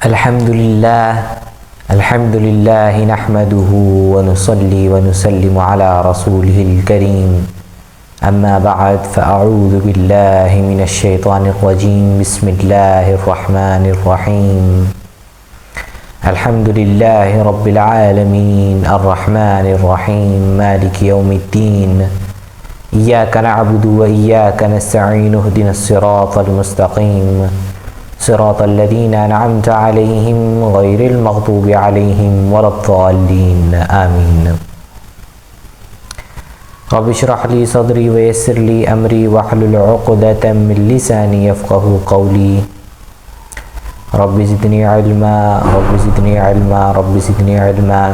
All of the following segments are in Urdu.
الحمد لله نحمده ونصلي ونسلم على رسوله الكريم أما بعد فأعوذ بالله من الشيطان الرجيم بسم الله الرحمن الرحيم الحمد لله رب العالمين الرحمن الرحيم مالك يوم الدين إياك نعبد وإياك نستعين اهدنا الصراط المستقيم صراط الذين أنعمت عليهم غير المغضوب عليهم ولا الضالين آمين رب اشرح لي صدري ويسر لي أمري واحلل عقدة من لساني يفقهوا قولي رب زدني علما رب زدني علما رب زدني علما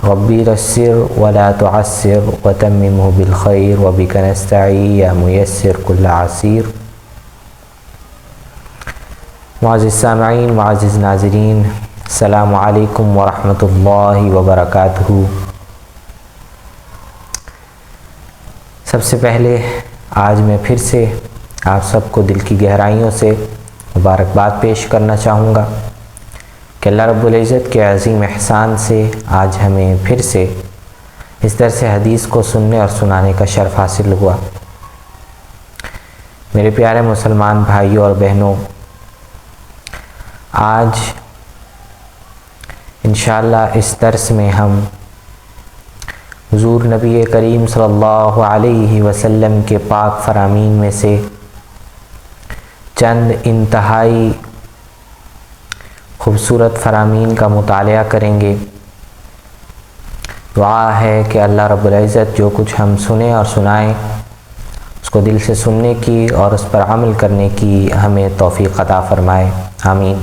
ربي يسر ولا تعسر وتممه بالخير وبك نستعين يا ميسر كل عسير. معزز سامعین، معزز ناظرین، السلام علیکم ورحمۃ اللہ وبرکاتہ. سب سے پہلے آج میں پھر سے آپ سب کو دل کی گہرائیوں سے مبارکباد پیش کرنا چاہوں گا کہ اللہ رب العزت کے عظیم احسان سے آج ہمیں پھر سے اس درس حدیث کو سننے اور سنانے کا شرف حاصل ہوا. میرے پیارے مسلمان بھائیوں اور بہنوں، آج انشاءاللہ اس درس میں ہم حضور نبی کریم صلی اللہ علیہ وسلم کے پاک فرامین میں سے چند انتہائی خوبصورت فرامین کا مطالعہ کریں گے. دعا ہے کہ اللہ رب العزت جو کچھ ہم سنیں اور سنائیں اس کو دل سے سننے کی اور اس پر عمل کرنے کی ہمیں توفیق عطا فرمائے، آمین.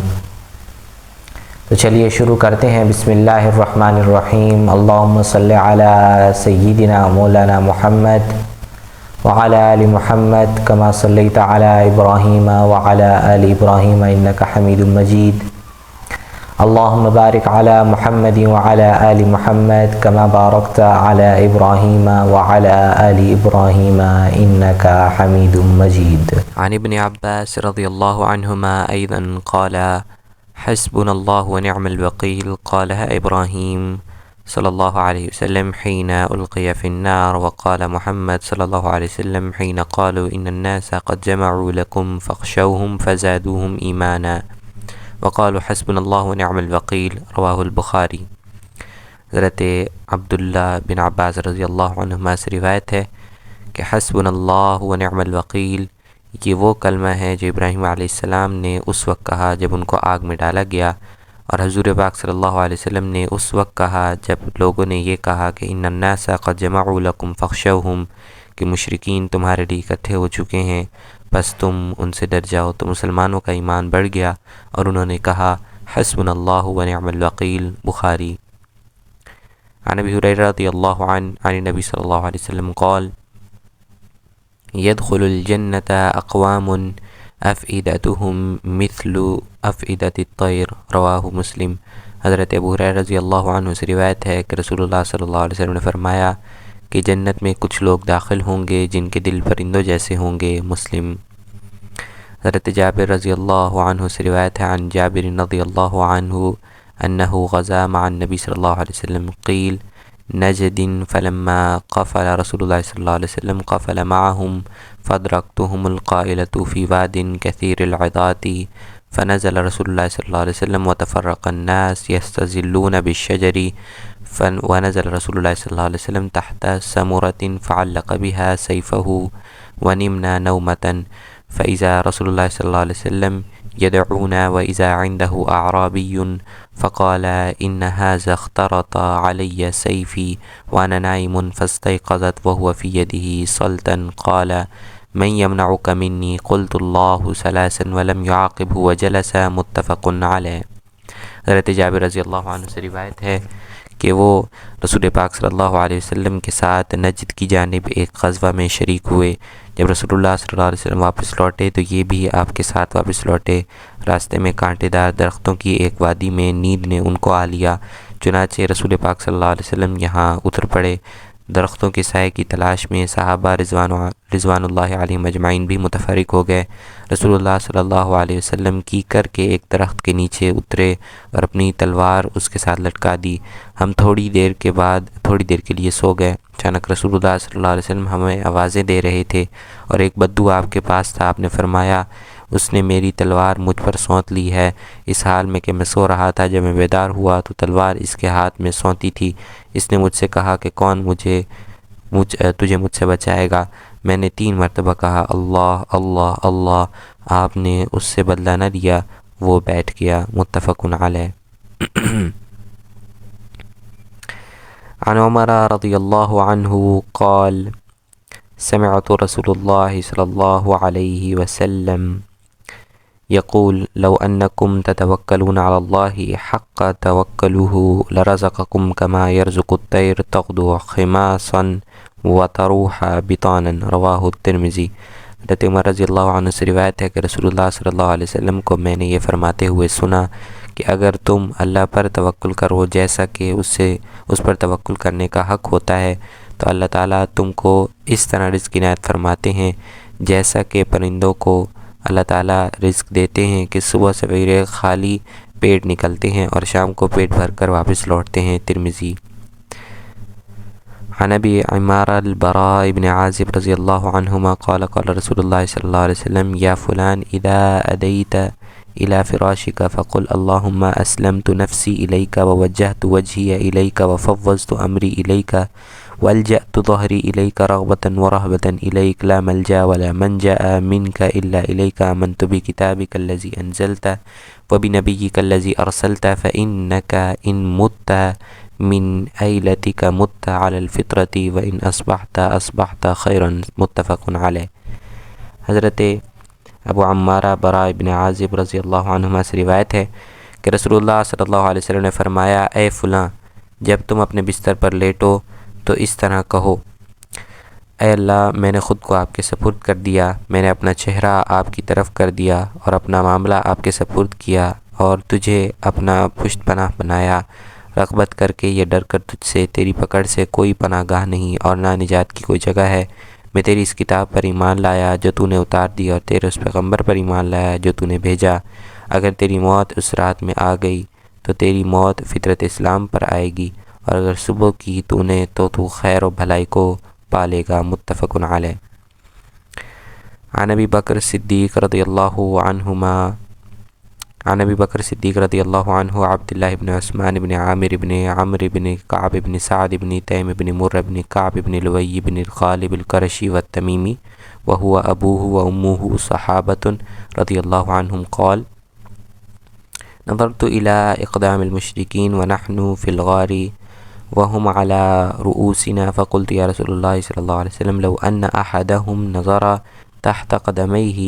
تو چلیے شروع کرتے ہیں. بسم اللہ الرحمن الرحیم. اللہم صلی علی سیدنا مولانا محمد وعلی آل محمد کما صلیت علی ابراہیم وعلی آل ابراہیم انک حمید مجید. اللہم بارک علی محمد وعلی آل محمد کما بارکت علی ابراہیم وعلی آل ابراہیم انک حمید مجید. عن ابن عباس رضی اللہ عنہما ایضا قال حسبنا الله ونعم الوكيل قالها إبراهيم صلى الله عليه وسلم حين ألقي في النار، وقال محمد صلى الله عليه وسلم حين قالوا إن الناس قد جمعوا لكم فاخشوهم فزادوهم إيمانا وقالوا حسبنا الله ونعم الوكيل. رواه البخاری. حضرت عبداللہ بن عباس رضی اللہ عنہما سے روایت ہے کہ حسبنا اللہ ونعم الوکیل یہ وہ کلمہ ہے جو ابراہیم علیہ السلام نے اس وقت کہا جب ان کو آگ میں ڈالا گیا، اور حضور پاک صلی اللہ علیہ وسلم نے اس وقت کہا جب لوگوں نے یہ کہا کہ ان الناس قد جمعوا لکم فاخشوہم، کہ مشرکین تمہارے لیے اکٹھے ہو چکے ہیں بس تم ان سے ڈر جاؤ. تو مسلمانوں کا ایمان بڑھ گیا اور انہوں نے کہا حسبنا اللہ ونعم الوکیل. بخاری. عن ابی ہریرہ رضی اللہ عنہ عن النبی صلی اللہ علیہ وسلم قال يدخل الجنة اقوام افئدتهم مثل افئدة الطير. رواہ مسلم. حضرت ابو ہریرہ رضی اللہ عنہ سے روایت ہے کہ رسول اللہ صلی اللہ علیہ وسلم نے فرمایا کہ جنت میں کچھ لوگ داخل ہوں گے جن کے دل پرندوں جیسے ہوں گے. مسلم. حضرت جابر رضی اللہ عنہ سے روایت ہے عن جابر رضی اللہ عنہ انه غزا مع النبی صلی اللہ علیہ وسلم قیل نجد فلما قفل رسول الله صلى الله عليه وسلم قفل معهم فادركتهم القائلة في واد كثير العظات فنزل رسول الله صلى الله عليه وسلم وتفرق الناس يستظلون بالشجر ونزل رسول الله صلى الله عليه وسلم تحت سمرة فعلق بها سيفه ونمنا نومة فإذا رسول الله صلى الله عليه وسلم يدعونا وإذا عنده أعرابي فقال إن هذا اخترط علي سيفي وأنا نائم فاستيقظت وهو في يده صلتا قال من يمنعك مني قلت الله ثلاثا ولم يعاقبه وجلس. متفق علیہ. حضرت جابر رضی اللہ عنہ سے روایت ہے کہ وہ رسول پاک صلی اللہ علیہ وسلم کے ساتھ نجد کی جانب ایک غزوہ میں شریک ہوئے. جب رسول اللہ صلی اللہ علیہ وسلم واپس لوٹے تو یہ بھی آپ کے ساتھ واپس لوٹے. راستے میں کانٹے دار درختوں کی ایک وادی میں نیند نے ان کو آ لیا، چنانچہ رسول پاک صلی اللہ علیہ وسلم یہاں اتر پڑے. درختوں کے سائے کی تلاش میں صحابہ رضوان اللہ علیہم اجمعین بھی متفرق ہو گئے۔ رسول اللہ صلی اللہ علیہ وسلم کی کر کے ایک درخت کے نیچے اترے اور اپنی تلوار اس کے ساتھ لٹکا دی۔ ہم تھوڑی دیر کے لیے سو گئے۔ اچانک رسول اللہ صلی اللہ علیہ وسلم ہمیں آوازیں دے رہے تھے اور ایک بدو آپ کے پاس تھا۔ آپ نے فرمایا اس نے میری تلوار مجھ پر سونت لی ہے، اس حال میں کہ میں سو رہا تھا۔ جب میں بیدار ہوا تو تلوار اس کے ہاتھ میں سونتی تھی۔ اس نے مجھ سے کہا کہ کون تجھے مجھ سے بچائے گا؟ میں نے 3 مرتبہ کہا اللہ اللہ اللہ۔ آپ نے اس سے بدلہ نہ لیا، وہ بیٹھ گیا۔ متفق علیہ۔ عن عمر رضی اللہ عنہ قال سمعت رسول اللہ صلی اللہ علیہ وسلم يقول لو أنكم تتوكلون على الله حق توكله لرزقكم كما يرزق الطير تغدو خماصا وتروح بطانا رواہ الترمذی۔ حضرت عمر رضی اللہ عنہ سے روایت ہے کہ رسول اللہ صلی اللہ علیہ وسلم کو میں نے یہ فرماتے ہوئے سنا کہ اگر تم اللہ پر توکل کرو جیسا کہ اس پر توکل کرنے کا حق ہوتا ہے تو اللہ تعالیٰ تم کو اس طرح رزق عنایت فرماتے ہیں جیسا کہ پرندوں کو اللہ تعالیٰ رزق دیتے ہیں کہ صبح سویرے خالی پیٹ نکلتے ہیں اور شام کو پیٹ بھر کر واپس لوٹتے ہیں۔ ترمذی۔ عن ابی عمار البراء بن عازب رضی اللہ عنہما قال قال رسول اللہ صلی اللہ علیہ وسلم یا فلان اذا ادیت الى فراشک فقل اللہم اسلمت نفسی الیک ووجہت وجہی الیک وفوضت امری الیک والجأت ظهري إليك رغبة ورهبة إليك لا ملجأ ولا منجأ منك إلا إليك آمنت بكتابك الذي أنزلت وبنبيك الذي أرسلت فإنك إن مت من أيلتك مت على الفطرة وإن أصبحت خيرا متفق عليه۔ حضرت ابو عمارہ براء بن عازب رضی اللہ عنہما سے روایت ہے کہ رسول اللہ صلی اللہ علیہ وسلم نے فرمایا اے فلاں جب تم اپنے بستر پر لیٹو تو اس طرح کہو اے اللہ میں نے خود کو آپ کے سپرد کر دیا، میں نے اپنا چہرہ آپ کی طرف کر دیا اور اپنا معاملہ آپ کے سپرد کیا اور تجھے اپنا پشت پناہ بنایا، رغبت کر کے یہ ڈر کر تجھ سے تیری پکڑ سے کوئی پناہ گاہ نہیں اور نہ نجات کی کوئی جگہ ہے۔ میں تیری اس کتاب پر ایمان لایا جو تو نے اتار دی اور تیرے اس پیغمبر پر ایمان لایا جو تو نے بھیجا۔ اگر تیری موت اس رات میں آ گئی تو تیری موت فطرت اسلام پر آئے گی اور اگر صبح کی تو نے تو خیر و بھلائی کو پالے گا۔ متفق علیہ۔ عن ابی بکر صدیق رضی اللہ عنہ عبداللہ بن عثمان بن عامر بن عمرو بن کعب بن سعد بن تیم بن مر بن کعب بن لوی بن غالب القرشی والتمیمی وهو ابوه وامه صحابة رضی اللہ عنہم قال نظرت الى اقدام المشرکین ونحن في الغار وهم على رؤوسنا فقلت يا رسول الله صلى الله عليه وسلم لو أن أحدهم نظر تحت قدميه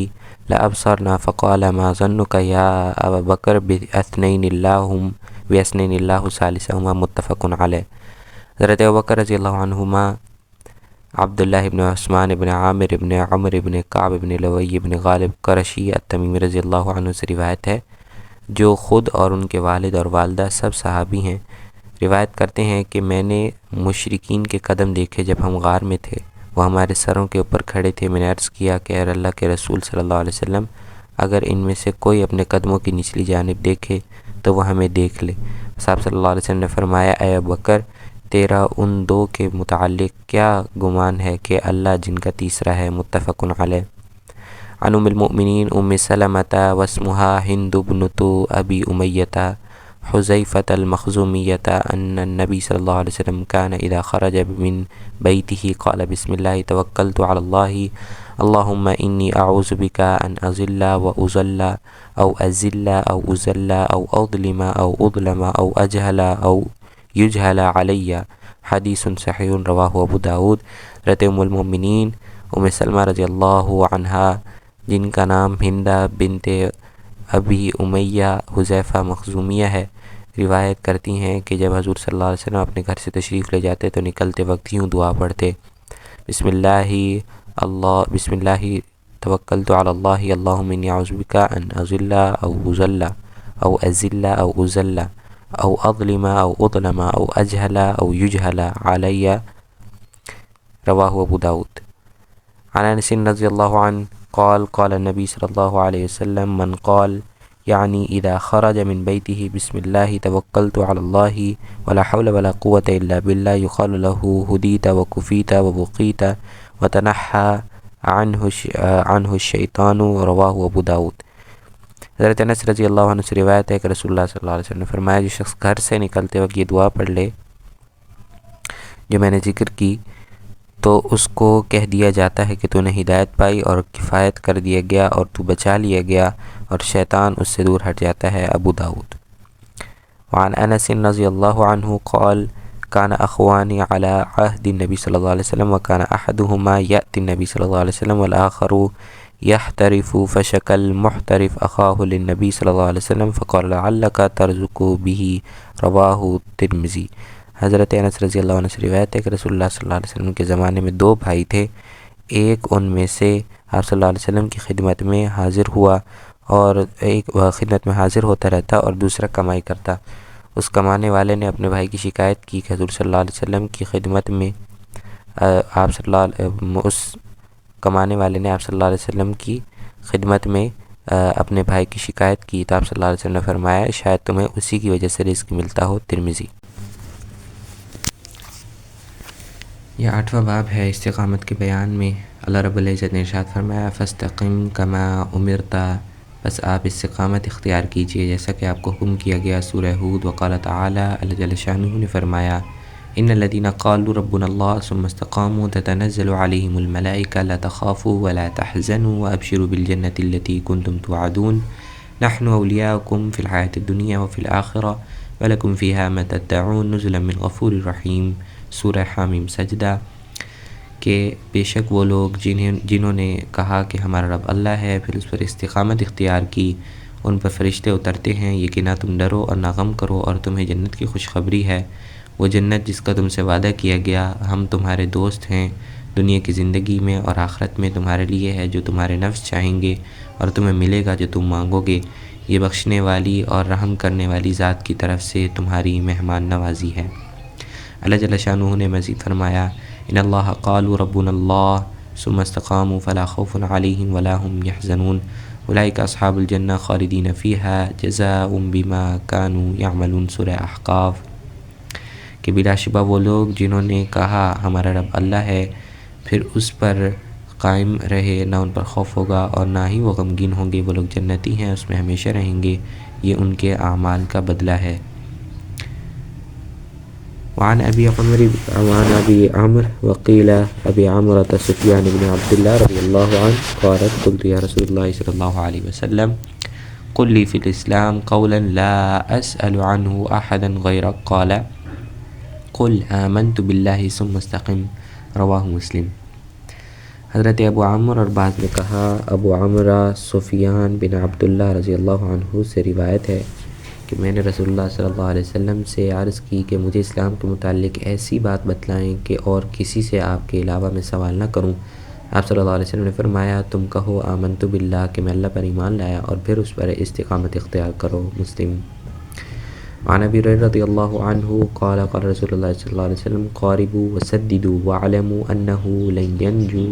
لأبصرنا فقال ما ظنك يا أبا بكر بأثنين الله ثالثهما متفق عليه۔ حضرت ابوبکر رضی اللہ عنہما عبداللہ بن عثمان بن عامر بن عمر بن کعب بن لوی بن غالب قرشی التمیمی رضی اللہ عنہ سے روایت ہے جو خود اور ان کے والد اور والدہ سب صحابی ہیں۔ روایت کرتے ہیں کہ میں نے مشرکین کے قدم دیکھے جب ہم غار میں تھے، وہ ہمارے سروں کے اوپر کھڑے تھے۔ میں نے عرض کیا کہ اے اللہ کے رسول صلی اللہ علیہ وسلم اگر ان میں سے کوئی اپنے قدموں کی نچلی جانب دیکھے تو وہ ہمیں دیکھ لے۔ صاحب صلی اللہ علیہ وسلم نے فرمایا اے ابوبکر تیرا ان دو کے متعلق کیا گمان ہے کہ اللہ جن کا تیسرا ہے۔ متفق علیہ۔ عن ام المؤمنین ام سلمۃ واسمها ہند بنت ابی امیۃ حذیفة المخزومیۃ ان النبی صلی اللہ علیہ وسلم كان اذا خرج من بیتہ قال بسم اللہ توکلت علی اللہ اللہم انی اعوذ بک ان اضل و اضل او ازل او ازل او اظلم او اظلم او اجہل او یجہل علی۔ حدیث صحیح رواہ ابو داود۔ حضرت ام المؤمنین ام سلمہ رضی اللہ عنہا جن کا نام ہندہ بنت ابی امیہ حذیفہ مخزومیہ ہے روایت کرتی ہیں کہ جب حضور صلی اللہ علیہ وسلم اپنے گھر سے تشریف لے جاتے تو نکلتے وقت یوں دعا پڑھتے بسم اللہ توکلت علی اللہ اللہم انی اعوذ بک ان اضل او اضل او ازل او ازل او اظلم او اظلم او اجہل او یجہل علی۔ رواہ ابو داود۔ عن انس رضی اللہ عنہ قال قال النبی صلی اللہ علیہ وسلم من قال يعني اذا خرج من بيته بسم الله توكلت على الله ولا حول ولا قوة الا بالله يقال له هديت وكفيت وبقيت وتنحى عنه الشیطان رواہ ابو داود۔ حضرت انس رضی اللہ عنہ سے روایت ہے کہ رسول اللہ صلی اللہ علیہ وسلم نے فرمایا جو شخص گھر سے نکلتے وقت یہ دعا پڑھ لے جو میں نے ذکر کی تو اس کو کہہ دیا جاتا ہے کہ تو نے ہدایت پائی اور کفایت کر دیا گیا اور تو بچا لیا گیا اور شیطان اس سے دور ہٹ جاتا ہے، ابو داود۔ وعن انس رضی اللہ عنہ قال كان اخوان على عهد النبي صلى الله عليه وسلم وكان احدهما يأتي النبي صلى الله عليه وسلم والآخر يحترف فشكى المحترف اخاه للنبي صلى الله عليه وسلم فقال لعلك ترزق به رواه الترمذی۔ حضرت انس رضی اللہ عنہ سے روایت ہے کہ رسول اللہ صلی اللہ علیہ وسلم کے زمانے میں دو بھائی تھے، ایک ان میں سے آپ صلی اللہ علیہ وسلم کی خدمت میں حاضر ہوا اور ایک خدمت میں حاضر ہوتا رہتا اور دوسرا کمائی کرتا۔ اس کمانے والے نے اپنے بھائی کی شکایت کی کہ حضور صلی اللہ علیہ وسلم کی خدمت میں اس کمانے والے نے آپ صلی اللہ علیہ وسلم کی خدمت میں اپنے بھائی کی شکایت کی تو آپ صلی اللہ علیہ وسلم نے فرمایا شاید تمہیں اسی کی وجہ سے رزق ملتا ہو، ترمذی۔ یہ 8واں باب ہے استقامت کے بیان میں۔ اللہ رب العزت نے ارشاد فرمایا فاستقم کما امرت، بس آپ استقامت اختیار کیجئے جیسا کہ آپ کو حکم کیا گیا۔ سورہ ہود۔ وقال تعالی، اللہ جل شانہ نے فرمایا ان الذين قالوا ربنا الله ثم استقاموا تتنزل عليهم الملائكة لا تخافوا ولا تحزنوا وابشروا بالجنة التي كنتم توعدون نحن أولياؤكم في الحياة الدنيا وفي الآخرة ولكم فيها ما تدعون نزلا من غفور رحیم۔ سورہ حامیم۔ سجدہ۔ کہ بے شک وہ لوگ جنہوں نے کہا کہ ہمارا رب اللہ ہے پھر اس پر استقامت اختیار کی، ان پر فرشتے اترتے ہیں یہ کہ نہ تم ڈرو اور نہ غم کرو اور تمہیں جنت کی خوشخبری ہے، وہ جنت جس کا تم سے وعدہ کیا گیا، ہم تمہارے دوست ہیں دنیا کی زندگی میں اور آخرت میں تمہارے لیے ہے جو تمہارے نفس چاہیں گے اور تمہیں ملے گا جو تم مانگو گے، یہ بخشنے والی اور رحم کرنے والی ذات کی طرف سے تمہاری مہمان نوازی ہے۔ اللہ جل شانہ نے مزید فرمایا ان اللہ قالوا ربنا اللہ ثم استقاموا فلا خوف علیہم ولا هم يحزنون اولئک اصحاب الجنہ خالدین فیہا جزاء بما كانوا يعملون۔ سورہ احقاف۔ کہ بلا شبہ وہ لوگ جنہوں نے کہا ہمارا رب اللہ ہے پھر اس پر قائم رہے نہ ان پر خوف ہوگا اور نہ ہی وہ غمگین ہوں گے، وہ لوگ جنتی ہیں اس میں ہمیشہ رہیں گے، یہ ان کے اعمال کا بدلہ ہے۔ وعن ابی عمرو وقیل ابی عمرة سفیان بن عبد اللہ رضی اللہ عنہ قالت قلت یا رسول اللہ صلی اللہ علیہ وسلم قل لی فی الاسلام قولا لا اسأل عنہ احدا غیرک قال قل آمنت باللہ ثم استقم، رواہ مسلم۔ حضرت ابو عمرو اور بعض نے کہا ابو عمرہ سفیان بن عبد اللہ رضی اللہ عنہ سے روایت ہے کہ میں نے رسول اللہ صلی اللہ علیہ وسلم سے عرض کی کہ مجھے اسلام کے متعلق ایسی بات بتلائیں کہ اور کسی سے آپ کے علاوہ میں سوال نہ کروں۔ آپ صلی اللہ علیہ وسلم نے فرمایا تم کہو آمنت باللہ کہ میں اللہ پر ایمان لایا اور پھر اس پر استقامت اختیار کرو، مسلم۔ عن ابی ہریرہ رضی اللہ عنہ قال قال رسول اللہ صلی اللہ علیہ وسلم قاربوا وسددوا واعلموا انه لن ينجو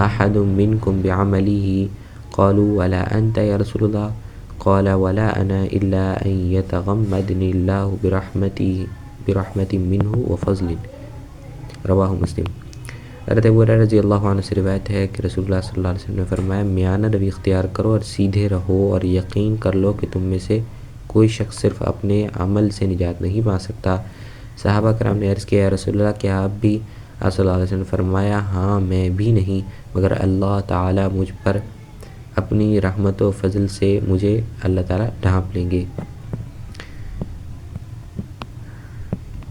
احد منكم بعمله قالوا ولا انت یا رسول اللہ قال ولا انا الا ان يتغمدني الله برحمة منه وفضل، رواہ مسلم۔ حضرت ابو ہریرہ رضی اللہ عنہ سے روایت ہے کہ رسول اللہ صلی اللہ علیہ وسلم نے فرمایا میانہ روی اختیار کرو اور سیدھے رہو اور یقین کر لو کہ تم میں سے کوئی شخص صرف اپنے عمل سے نجات نہیں پا سکتا۔ صحابہ کرام نے عرض کیا یا رسول اللہ کیا آپ بھی؟ آپ صلی اللہ علیہ وسلم نے فرمایا ہاں میں بھی نہیں مگر اللہ تعالیٰ مجھ پر اپنی رحمت و فضل سے مجھے اللہ تعالیٰ ڈھانپ لیں گے۔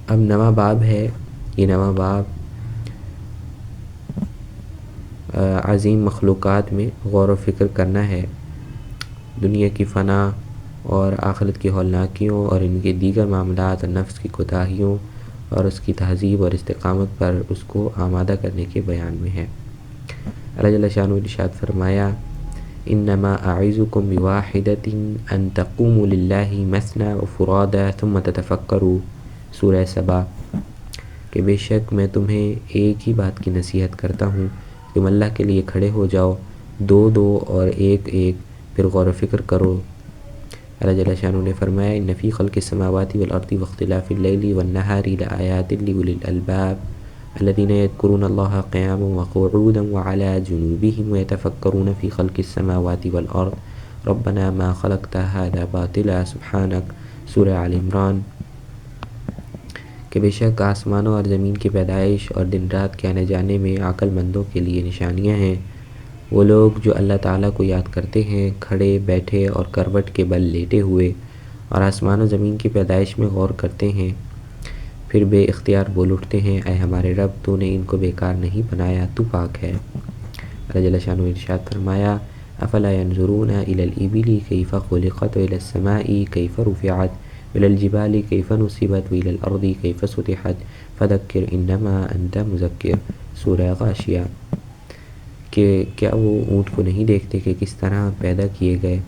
اب نواں باب ہے، یہ نواں باب عظیم مخلوقات میں غور و فکر کرنا ہے، دنیا کی فنا اور آخرت کی ہولناکیوں اور ان کے دیگر معاملات اور نفس کی کوتاہیوں اور اس کی تہذیب اور استقامت پر اس کو آمادہ کرنے کے بیان میں ہے۔ اللہ جل شانہ نے ارشاد فرمایا انما اعظکم بواحدۃ ان تقوموا للہ مثنی وفرادا ثم تتفکروا، سورہ سبا۔ کہ بے شک میں تمہیں ایک ہی بات کی نصیحت کرتا ہوں تم اللہ کے لیے کھڑے ہو جاؤ، دو دو اور ایک ایک، پھر غور و فکر کرو۔ اللہ جل شانہ نے فرمایا ان فی خلق السماوات والارض واختلاف اللیل والنہار لآیات لأولی الالباب الذین یذکرون اللہ قیاما وقعودا وعلی جنوبہم ویتفکرون فی خلق السماوات والارض ربنا ما خلقت ھذا باطلا سبحانک، سورہ آل عمران۔ کہ بے شک آسمانوں اور زمین کی پیدائش اور دن رات کے آنے جانے میں عقل مندوں کے لیے نشانیاں ہیں۔ وہ لوگ جو اللہ تعالیٰ کو یاد کرتے ہیں کھڑے بیٹھے اور کروٹ کے بل لیٹے ہوئے، اور آسمان و زمین کی پیدائش میں غور کرتے ہیں، پھر بے اختیار بول اٹھتے ہیں اے ہمارے رب، تو نے ان کو بیکار نہیں بنایا، تو پاک ہے۔ اللہ جل شانہ نے ارشاد فرمایا افلا ينظرون الى الابل كيف خلقت والى السماء كيف رفعت والى الجبال كيف نصبت والى الارض كيف سطحت فذكر انما انت مذکر، سورہ غاشیہ۔ کہ کیا وہ اونٹ کو نہیں دیکھتے کہ کس طرح پیدا کیے گئے،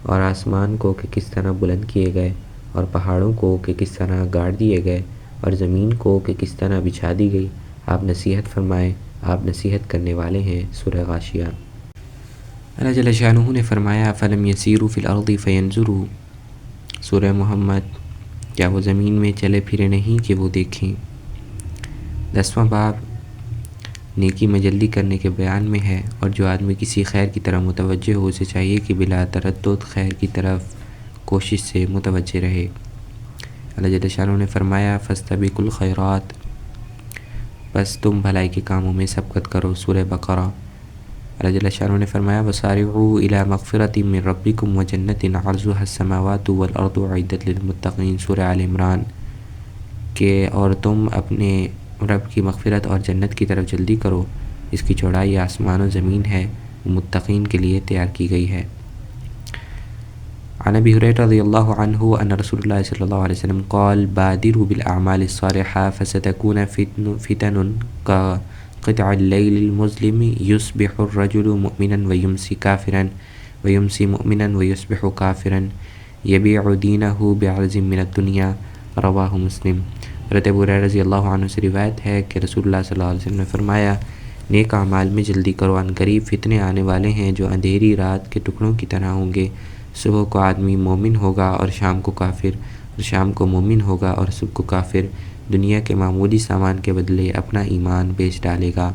اور آسمان کو کہ کس طرح بلند کیے گئے، اور پہاڑوں کو کہ کس طرح گاڑ دیے گئے، اور زمین کو کہ کس طرح بچھا دی گئی، آپ نصیحت فرمائیں، آپ نصیحت کرنے والے ہیں، سورہ غاشیہ۔ اللہ جل شانہ نے فرمایا فلم یسیروا فی الارض فینظروا، سورہ محمد۔ کیا وہ زمین میں چلے پھرے نہیں کہ وہ دیکھیں۔ 10واں باب نیکی میں جلدی کرنے کے بیان میں ہے، اور جو آدمی کسی خیر کی طرف متوجہ ہو اسے چاہیے کہ بلا تردد خیر کی طرف کوشش سے متوجہ رہے۔ اللہ جل شانہ نے فرمایا فاستبقوا الخیرات، بس تم بھلائی کے کاموں میں سبقت کرو، سورہ بقرہ۔ اللہ جل شانہ نے فرمایا وسارعوا الی مغفرۃ من ربکم وجنۃ عرضها السماوات والارض اعدت للمتقین، سورہ آل عمران۔ کہ اور تم اپنے رب کی مغفرت اور جنت کی طرف جلدی کرو، اس کی چوڑائی آسمان و زمین ہے، متقین کے لیے تیار کی گئی ہے۔ عن ابی ہریرہ رضی اللہ عنہ ان رسول اللہ صلی اللہ علیہ وسلم قال بادروا بالاعمال الصالحة فستكون فتن كقطع الليل المظلم يصبح الرجل مؤمنا ويمسي كافرا ويمسي مؤمنا ويصبح كافرا يبيع دينه بعرض من الدنيا، رواہ مسلم۔ حضرت ابو ہریرہ رضی اللہ عنہ سے روایت ہے کہ رسول اللہ صلی اللہ علیہ وسلم نے فرمایا نیک اعمال میں جلدی کرو، ان قریب فتنے آنے والے ہیں جو اندھیری رات کے ٹکڑوں کی طرح ہوں گے، صبح کو آدمی مومن ہوگا اور شام کو کافر، اور شام کو مومن ہوگا اور صبح کو کافر، دنیا کے معمولی سامان کے بدلے اپنا ایمان بیچ ڈالے گا۔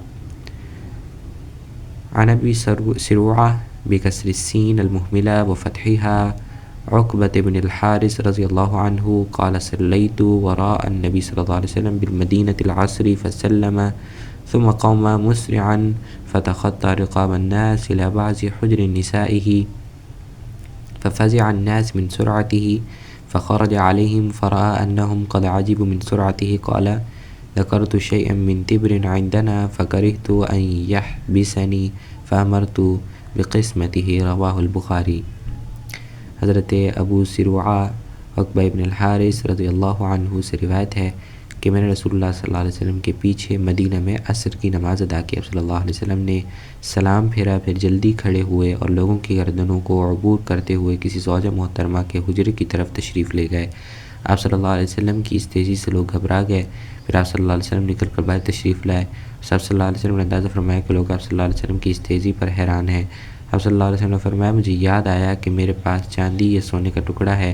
عن ابی سروعہ بکسر السین المہملہ وفتحها عقبۃ بن الحارث رضی اللہ عنہ قال صلیت وراء النبی صلی اللہ علیہ وسلم بالمدینة العصر فسلم ثم قام مسرعا فتخطى رقاب الناس إلى بعض حجر نسائه ففزع الناس من سرعته فخرج عليهم فرأى أنهم قد عجبوا من سرعته قال ذكرت شيئا من تبر عندنا فكرهت أن يحبسني فأمرت بقسمته، رواه البخاری۔ حضرت ابو سروعہ عقبہ ابن الحارث رضی اللہ عنہ سے روایت ہے کہ میں نے رسول اللہ صلی اللہ علیہ وسلم کے پیچھے مدینہ میں عصر کی نماز ادا کی۔ صلی اللہ علیہ وسلم نے سلام پھیرا، پھر جلدی کھڑے ہوئے اور لوگوں کی گردنوں کو عبور کرتے ہوئے کسی زوجہ محترمہ کے حجرے کی طرف تشریف لے گئے۔ آپ صلی اللہ علیہ وسلم کی اس تیزی سے لوگ گھبرا گئے، پھر آپ صلی اللہ علیہ وسلم نکل کر باہر تشریف لائے۔ آپ صلی اللہ علیہ وسلم نے اندازہ فرمایا کہ لوگ آپ صلی اللہ علیہ وسلم کی اس تیزی پر حیران ہیں۔ آپ صلی اللہ علیہ وسلم نے فرمایا مجھے یاد آیا کہ میرے پاس چاندی یا سونے کا ٹکڑا ہے،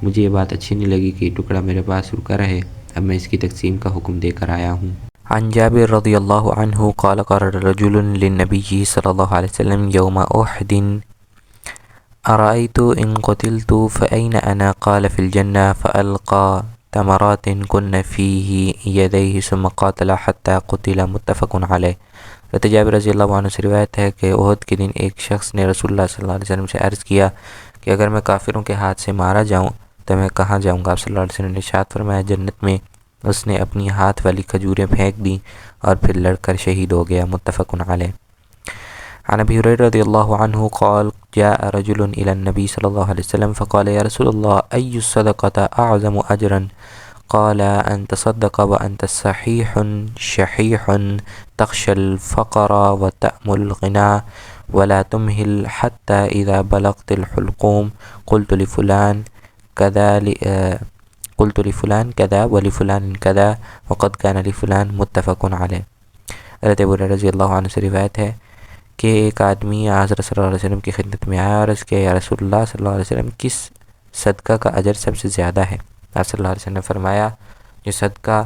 مجھے یہ بات اچھی نہیں لگی کہ یہ ٹکڑا میرے پاس رکا رہے، اب میں اس کی تقسیم کا حکم دے کر آیا ہوں۔ عن جابر رضی اللہ عنہ قال قال رجل للنبی صلی اللہ علیہ وسلم یوم احد ارأیت ان قتلت فأین انا قال فی الجنہ فألقى تمرات کن فیہ یدیہ ثم قاتل حتی قتل، متفق علیہ۔ حضرت جابر رضی اللہ عنہ سے روایت ہے کہ احد کے دن ایک شخص نے رسول اللہ صلی اللہ علیہ وسلم سے عرض کیا کہ اگر میں کافروں کے ہاتھ سے مارا جاؤں تو میں کہاں جاؤں گا؟ آپ صلی اللہ علیہ وسلم نے ارشاد فرمایا جنت میں۔ اس نے اپنی ہاتھ والی کھجوریں پھینک دیں اور پھر لڑ کر شہید ہو گیا، متفق علیہ۔ عن ابی ہریرہ رضی اللہ عنہ قال جاء رجل الى النبی صلی اللہ علیہ وسلم فقال یا رسول اللہ ای الصدقة اعظم اجرا؟ قال ان تصدق وانت صحیح شحیح تخشى الفقر وتأمل الغنى ولا تمهل حتى اذا بلغت الحلقوم قلت لفلان كذا ولفلان كذا وقد كان لفلان، متفق علیہ۔ حضرت ابو ہریرہ رضی اللہ عنہ سے روایت ہے کہ ایک آدمی حضرت صلی اللہ علیہ وسلم کی خدمت میں آیا اور عرض کیا یا رسول اللہ صلی اللہ علیہ وسلم کس صدقہ کا اجر سب سے زیادہ ہے؟ آپ صلی اللہ علیہ وسلم نے فرمایا جو صدقہ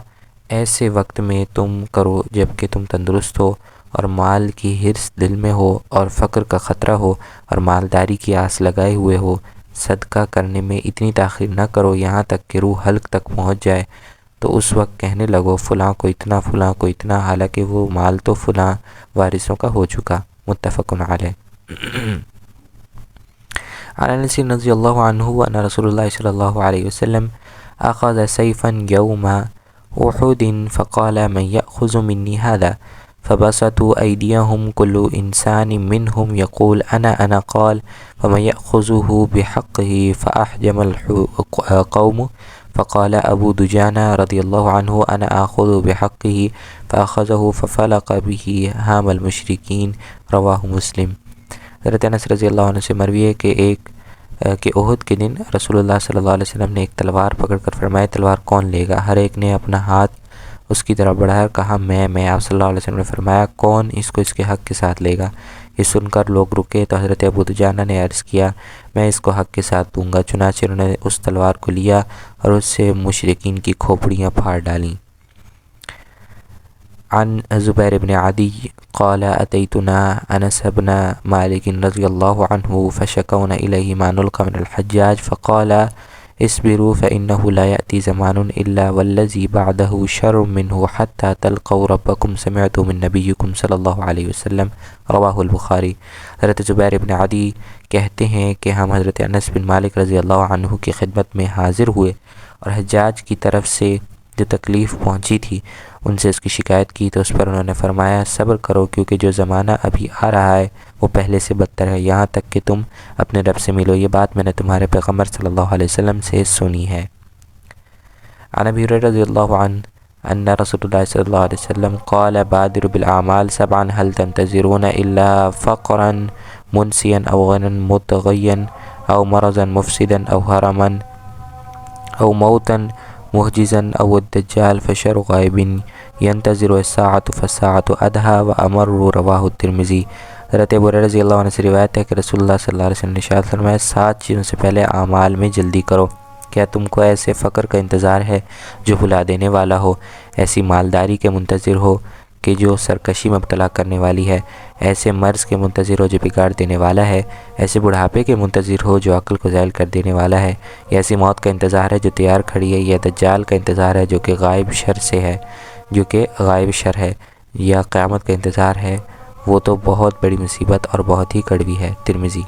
ایسے وقت میں تم کرو جب کہ تم تندرست ہو اور مال کی حرص دل میں ہو اور فقر کا خطرہ ہو اور مالداری کی آس لگائے ہوئے ہو، صدقہ کرنے میں اتنی تاخیر نہ کرو یہاں تک کہ روح حلق تک پہنچ جائے تو اس وقت کہنے لگو فلاں کو اتنا فلاں کو اتنا، حالانکہ وہ مال تو فلاں وارثوں کا ہو چکا۔ متفق علیہ۔ عن انس رضی اللہ عنہ ان رسول اللہ صلی اللہ علیہ وسلم اخذ سیفا یوم احد فقال من یأخذ منی هذا فبسطوا ایدیهم كل انسان منهم يقول انا قال فمن يأخذه بحقه فاحجم القوم فقال ابو دجانہ رضی اللہ عنہ انا آخذ بحقه فاخذه ففلق به هام المشرکین، رواہ مسلم۔ حضرت انس رضی اللہ عنہ سے مروی ہے کہ احد کے دن رسول اللہ صلی اللہ علیہ وسلم نے ایک تلوار پکڑ کر فرمایا تلوار کون لے گا؟ ہر ایک نے اپنا ہاتھ اس کی طرف بڑھایا اور کہا میں۔ آپ صلی اللہ علیہ وسلم نے فرمایا کون اس کو اس کے حق کے ساتھ لے گا؟ یہ سن کر لوگ رکے تو حضرت ابو دجانہ نے عرض کیا میں اس کو حق کے ساتھ دوں گا، چنانچہ انہوں نے اس تلوار کو لیا اور اس سے مشرکین کی کھوپڑیاں پھاڑ ڈالیں۔ عن زبیر بن عدی قال اتیتنا انس بن مالک رضی اللہ عنہ فشکونا الیہ ما نلقى من الحجاج فقال اصبروا فإنه لا يأتي زمان إلا والذي بعده شر منه حتى تلقوا ربكم سمعت من نبيكم صلی اللہ علیہ وسلم، رواہ البخاری۔ حضرت زبیر بن عدی کہتے ہیں کہ ہم حضرت انس بن مالک رضی اللہ عنہ کی خدمت میں حاضر ہوئے اور حجاج کی طرف سے جو تکلیف پہنچی تھی ان سے اس کی شکایت کی تو اس پر انہوں نے فرمایا صبر کرو کیونکہ جو زمانہ ابھی آ رہا ہے وہ پہلے سے بدتر ہے یہاں تک کہ تم اپنے رب سے ملو، یہ بات میں نے تمہارے پیغمبر صلی اللہ علیہ وسلم سے سنی ہے۔ عن ابی ہریرہ رضی اللہ عنہ ان رسول اللہ صلی اللہ علیہ وسلم قال بادر بالاعمال سبعا هل تنتظرون الا فقرا منسیا او غنا متغیا او مرضا مفسدا او حرما او موتا محجزا او الدجال فشر غائب ينتظر الساعة فالساعة ادہا وامر، رواہ الترمذی۔ حضرت ابو ہریرہ رضی اللہ عنہ سے روایت ہے کہ رسول اللہ صلی اللہ علیہ وسلم نے ارشاد فرمایا 7 چیزوں سے پہلے اعمال میں جلدی کرو۔ کیا تم کو ایسے فقر کا انتظار ہے جو بھلا دینے والا ہو، ایسی مالداری کے منتظر ہو کہ جو سرکشی میں مبتلا کرنے والی ہے، ایسے مرض کے منتظر ہو جو بگاڑ دینے والا ہے، ایسے بڑھاپے کے منتظر ہو جو عقل کو ذائل کر دینے والا ہے، یا ایسی موت کا انتظار ہے جو تیار کھڑی ہے، یا دجال کا انتظار ہے جو کہ غائب شر ہے، یا قیامت کا انتظار ہے وہ تو بہت بڑی مصیبت اور بہت ہی کڑوی ہے۔ ترمذی۔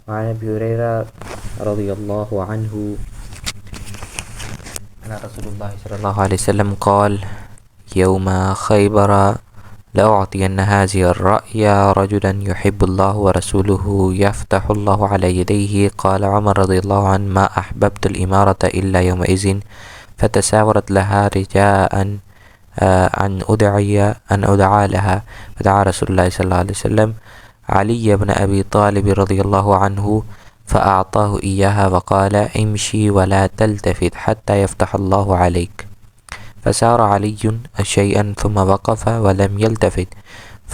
عن ابی ہریرہ رضی اللہ عنہ ان رسول اللہ صلی اللہ علیہ وسلم قال یوم خیبر لأعطین هذه الرأي رجلا يحب الله ورسوله يفتح الله على يديه قال عمر رضی اللہ عنہ ما احببت الامارة الا يومئذ فتساورت لها رجاء ان ادعى لها فدعا رسول اللہ صلی اللہ علیہ وسلم علی بن ابی طالب رضی اللہ عنہ فأعطاه إياها وقال امشي ولا تلتفت حتى يفتح الله عليك فسار علي شيئا ثم وقف ولم يلتفت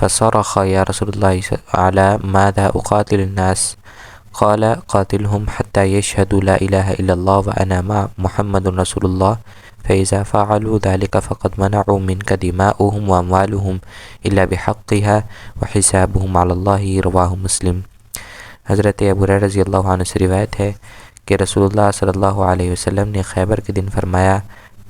فصرخ يا رسول الله على ماذا أقاتل الناس؟ قال قاتلهم حتى يشهدوا لا إله إلا الله وأنا محمد رسول الله فإذا فعلوا ذلك فقد منعوا منك دماؤهم وأموالهم إلا بحقها وحسابهم على الله، رواه مسلم۔ حضرت ابو ہریرہ رضی اللہ عنہ سے روایت ہے کہ رسول اللہ صلی اللہ علیہ وسلم نے خیبر کے دن فرمایا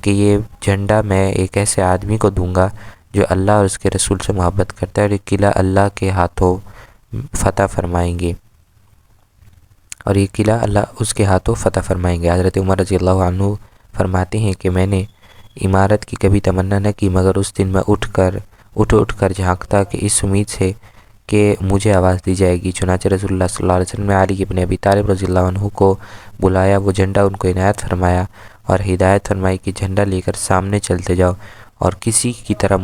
کہ یہ جھنڈا میں ایک ایسے آدمی کو دوں گا جو اللہ اور اس کے رسول سے محبت کرتا ہے اور یہ قلعہ اللہ کے ہاتھوں فتح فرمائیں گے، اور یہ قلعہ اللہ اس کے ہاتھوں فتح فرمائیں گے۔ حضرت عمر رضی اللہ عنہ فرماتے ہیں کہ میں نے عمارت کی کبھی تمنا نہ کی مگر اس دن میں اٹھ کر جھانکتا کہ اس امید سے کہ مجھے آواز دی جائے گی، چنانچہ رسول اللہ صلی اللہ علیہ وسلم نے علی بن ابی طالب رضی اللہ عنہ کو بلایا، وہ جھنڈا ان کو عنایت فرمایا اور ہدایت فرمائی کہ جھنڈا لے کر سامنے چلتے جاؤ اور کسی کی طرف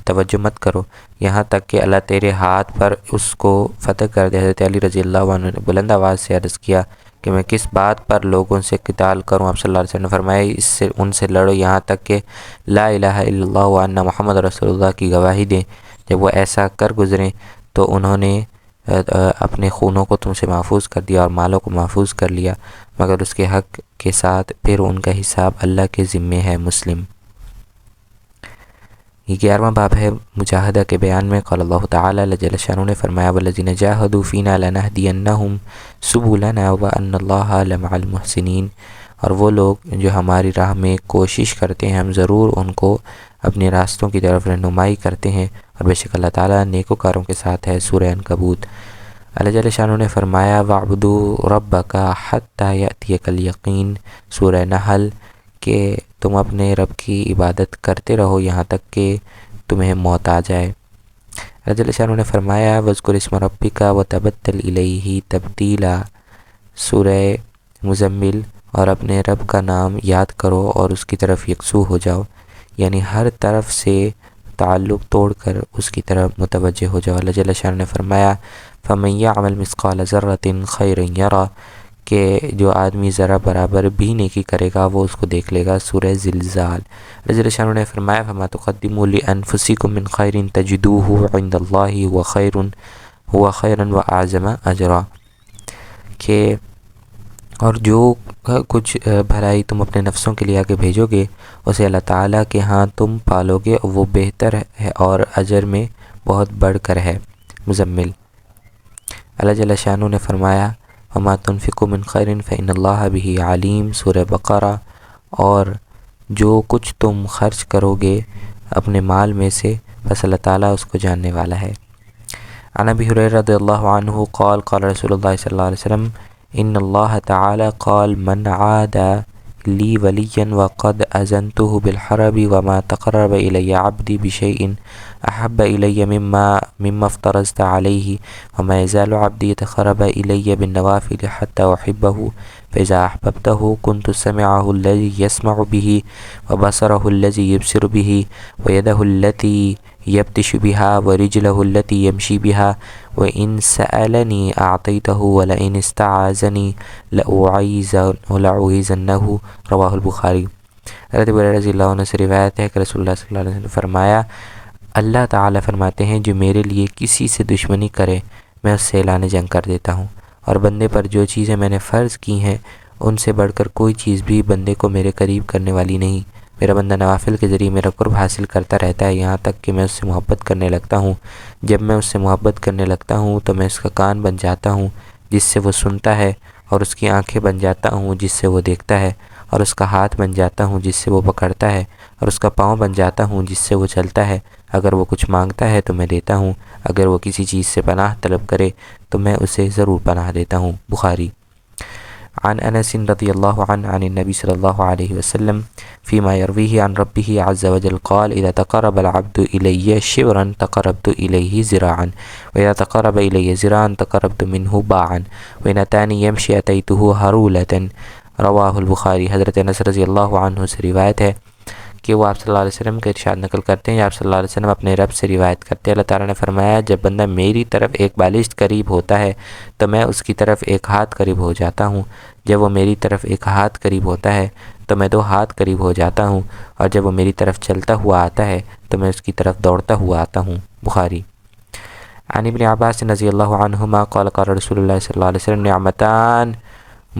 توجہ مت کرو یہاں تک کہ اللہ تیرے ہاتھ پر اس کو فتح کر دے۔ حضرت علی رضی اللہ عنہ نے بلند آواز سے عرض کیا کہ میں کس بات پر لوگوں سے قتال کروں؟ آپ صلی اللہ علیہ وسلم نے فرمایا اس سے ان سے لڑو یہاں تک کہ لا الہ الا اللہ وان محمد رسول اللہ کی گواہی دیں۔ جب وہ ایسا کر گزریں تو انہوں نے اپنے خونوں کو تم سے محفوظ کر دیا اور مالوں کو محفوظ کر لیا مگر اس کے حق کے ساتھ، پھر ان کا حساب اللہ کے ذمے ہے۔ مسلم۔ یہ 11واں باب ہے مجاہدہ کے بیان میں۔ قال اللہ تعالی جل شانہ نے فرمایا والذین جاہدوا فینا لنہدینہم سبلنا وان اللہ لمع المحسنین، اور وہ لوگ جو ہماری راہ میں کوشش کرتے ہیں ہم ضرور ان کو اپنے راستوں کی طرف رہنمائی کرتے ہیں، اور بے شک اللہ تعالیٰ نیکوکاروں کے ساتھ ہے۔ سورہ عنکبوت۔ اللہ جل شانہ نے فرمایا وَاعْبُدُوا رَبَّكَ حَتَّى يَأْتِيَكَ الْيَقِينُ، سورہ نحل، کہ تم اپنے رب کی عبادت کرتے رہو یہاں تک کہ تمہیں موت آ جائے۔ اللہ جل شانہ نے فرمایا وَاذْكُرِ اسْمَ رَبِّكَ وَتَبَتَّلْ إِلَيْهِ تَبْتِيلًا، سورہ مزمل، اور اپنے رب کا نام یاد کرو اور اس کی طرف یکسو ہو جاؤ، یعنی ہر طرف سے تعلق توڑ کر اس کی طرف متوجہ ہو جاؤ۔ اللہ جل شانہ نے فرمایا فَمَن يَعْمَلْ مِثْقَالَ ذَرَّةٍ خَيْرًا يَرَهُ، کہ جو آدمی ذرا برابر بھی نیکی کرے گا وہ اس کو دیکھ لے گا۔ سورہ زلزال۔ اللہ جل شانہ نے فرمایا فَمَا تُقَدِّمُوا لِأَنفُسِكُم مِّن خَيْرٍ تَجِدُوهُ عِندَ اللَّهِ هُوَ خَيْرًا وَأَعْظَمَ أَجْرًا، کہ اور جو کچھ بھلائی تم اپنے نفسوں کے لیے آگے بھیجو گے اسے اللہ تعالیٰ کے ہاں تم پالو گے، اور وہ بہتر ہے اور اجر میں بہت بڑھ کر ہے۔ مزمل۔ اللہ جل شانہ نے فرمایا وَمَا تُنْفِقُوا مِنْ خَيْرٍ فَإِنَّ اللَّهَ بِهِ عَلِيمٌ، سورہ بقرہ، اور جو کچھ تم خرچ کرو گے اپنے مال میں سے بس اللہ تعالیٰ اس کو جاننے والا ہے۔ عن ابی ہریرہ رضی اللہ عنہ قال قال رسول اللہ صلی اللہ علیہ وسلم ان اللہ تعالی قال من عاد لی ولیا وقد اذنته بالحرب وما تقرب الی عبدی بشیء احب الی مما افترضت علیہ وما یزال عبدی يتقرب الی بالنوافل حتى احبه فاذا احببته كنت سمعه الذي يسمع به وبصره الذي يبصر به ويده التي يبطش بها ورجله التي يمشي بها وإن سألني أعطيته ولئن استعاذني لأعيذنه، رواہ البخاری۔ حضرت ابو ہریرہ رضی اللہ عنہ سے روایت ہے کہ رسول اللہ صلی اللہ علیہ وسلم نے فرمایا اللہ تعالیٰ فرماتے ہیں جو میرے لیے کسی سے دشمنی کرے میں اس سے اعلان جنگ کر دیتا ہوں، اور بندے پر جو چیزیں میں نے فرض کی ہیں ان سے بڑھ کر کوئی چیز بھی بندے کو میرے قریب کرنے والی نہیں۔ میرا بندہ نوافل کے ذریعے میرا قرب حاصل کرتا رہتا ہے یہاں تک کہ میں اس سے محبت کرنے لگتا ہوں۔ جب میں اس سے محبت کرنے لگتا ہوں تو میں اس کا کان بن جاتا ہوں جس سے وہ سنتا ہے، اور اس کی آنکھیں بن جاتا ہوں جس سے وہ دیکھتا ہے، اور اس کا ہاتھ بن جاتا ہوں جس سے وہ پکڑتا ہے، اور اس کا پاؤں بن جاتا ہوں جس سے وہ چلتا ہے۔ اگر وہ کچھ مانگتا ہے تو میں دیتا ہوں، اگر وہ کسی چیز سے پناہ طلب کرے تو میں اسے ضرور پناہ دیتا ہوں۔ بخاری۔ عن انس رضی اللہ عنہ عن النبی صلی اللہ علیہ وسلم فيما يرويه عن ربه عز وجل قال اذا تقرب العبد الي شبرا تقربت اليه ذراعا واذا تقرب الي ذراعا تقربت منه باعا وان اتاني يمشي اتيته هرولة، رواہ البخاری۔ حضرت انس رضی اللہ عنہ سے روایت ہے کہ وہ آپ صلی اللہ علیہ وسلم کا ارشاد نقل کرتے ہیں، آپ صلی اللہ علیہ وسلم اپنے رب سے روایت کرتے ہیں، اللہ تعالیٰ نے فرمایا جب بندہ میری طرف ایک بالشت قریب ہوتا ہے تو میں اس کی طرف ایک ہاتھ قریب ہو جاتا ہوں، جب وہ میری طرف ایک ہاتھ قریب ہوتا ہے تو میں 2 ہاتھ قریب ہو جاتا ہوں، اور جب وہ میری طرف چلتا ہوا آتا ہے تو میں اس کی طرف دوڑتا ہوا آتا ہوں۔ بخاری۔ عن ابن عباس رضی اللہ عنہما قال قال رسول اللہ صلی اللہ علیہ وسلم نعمتان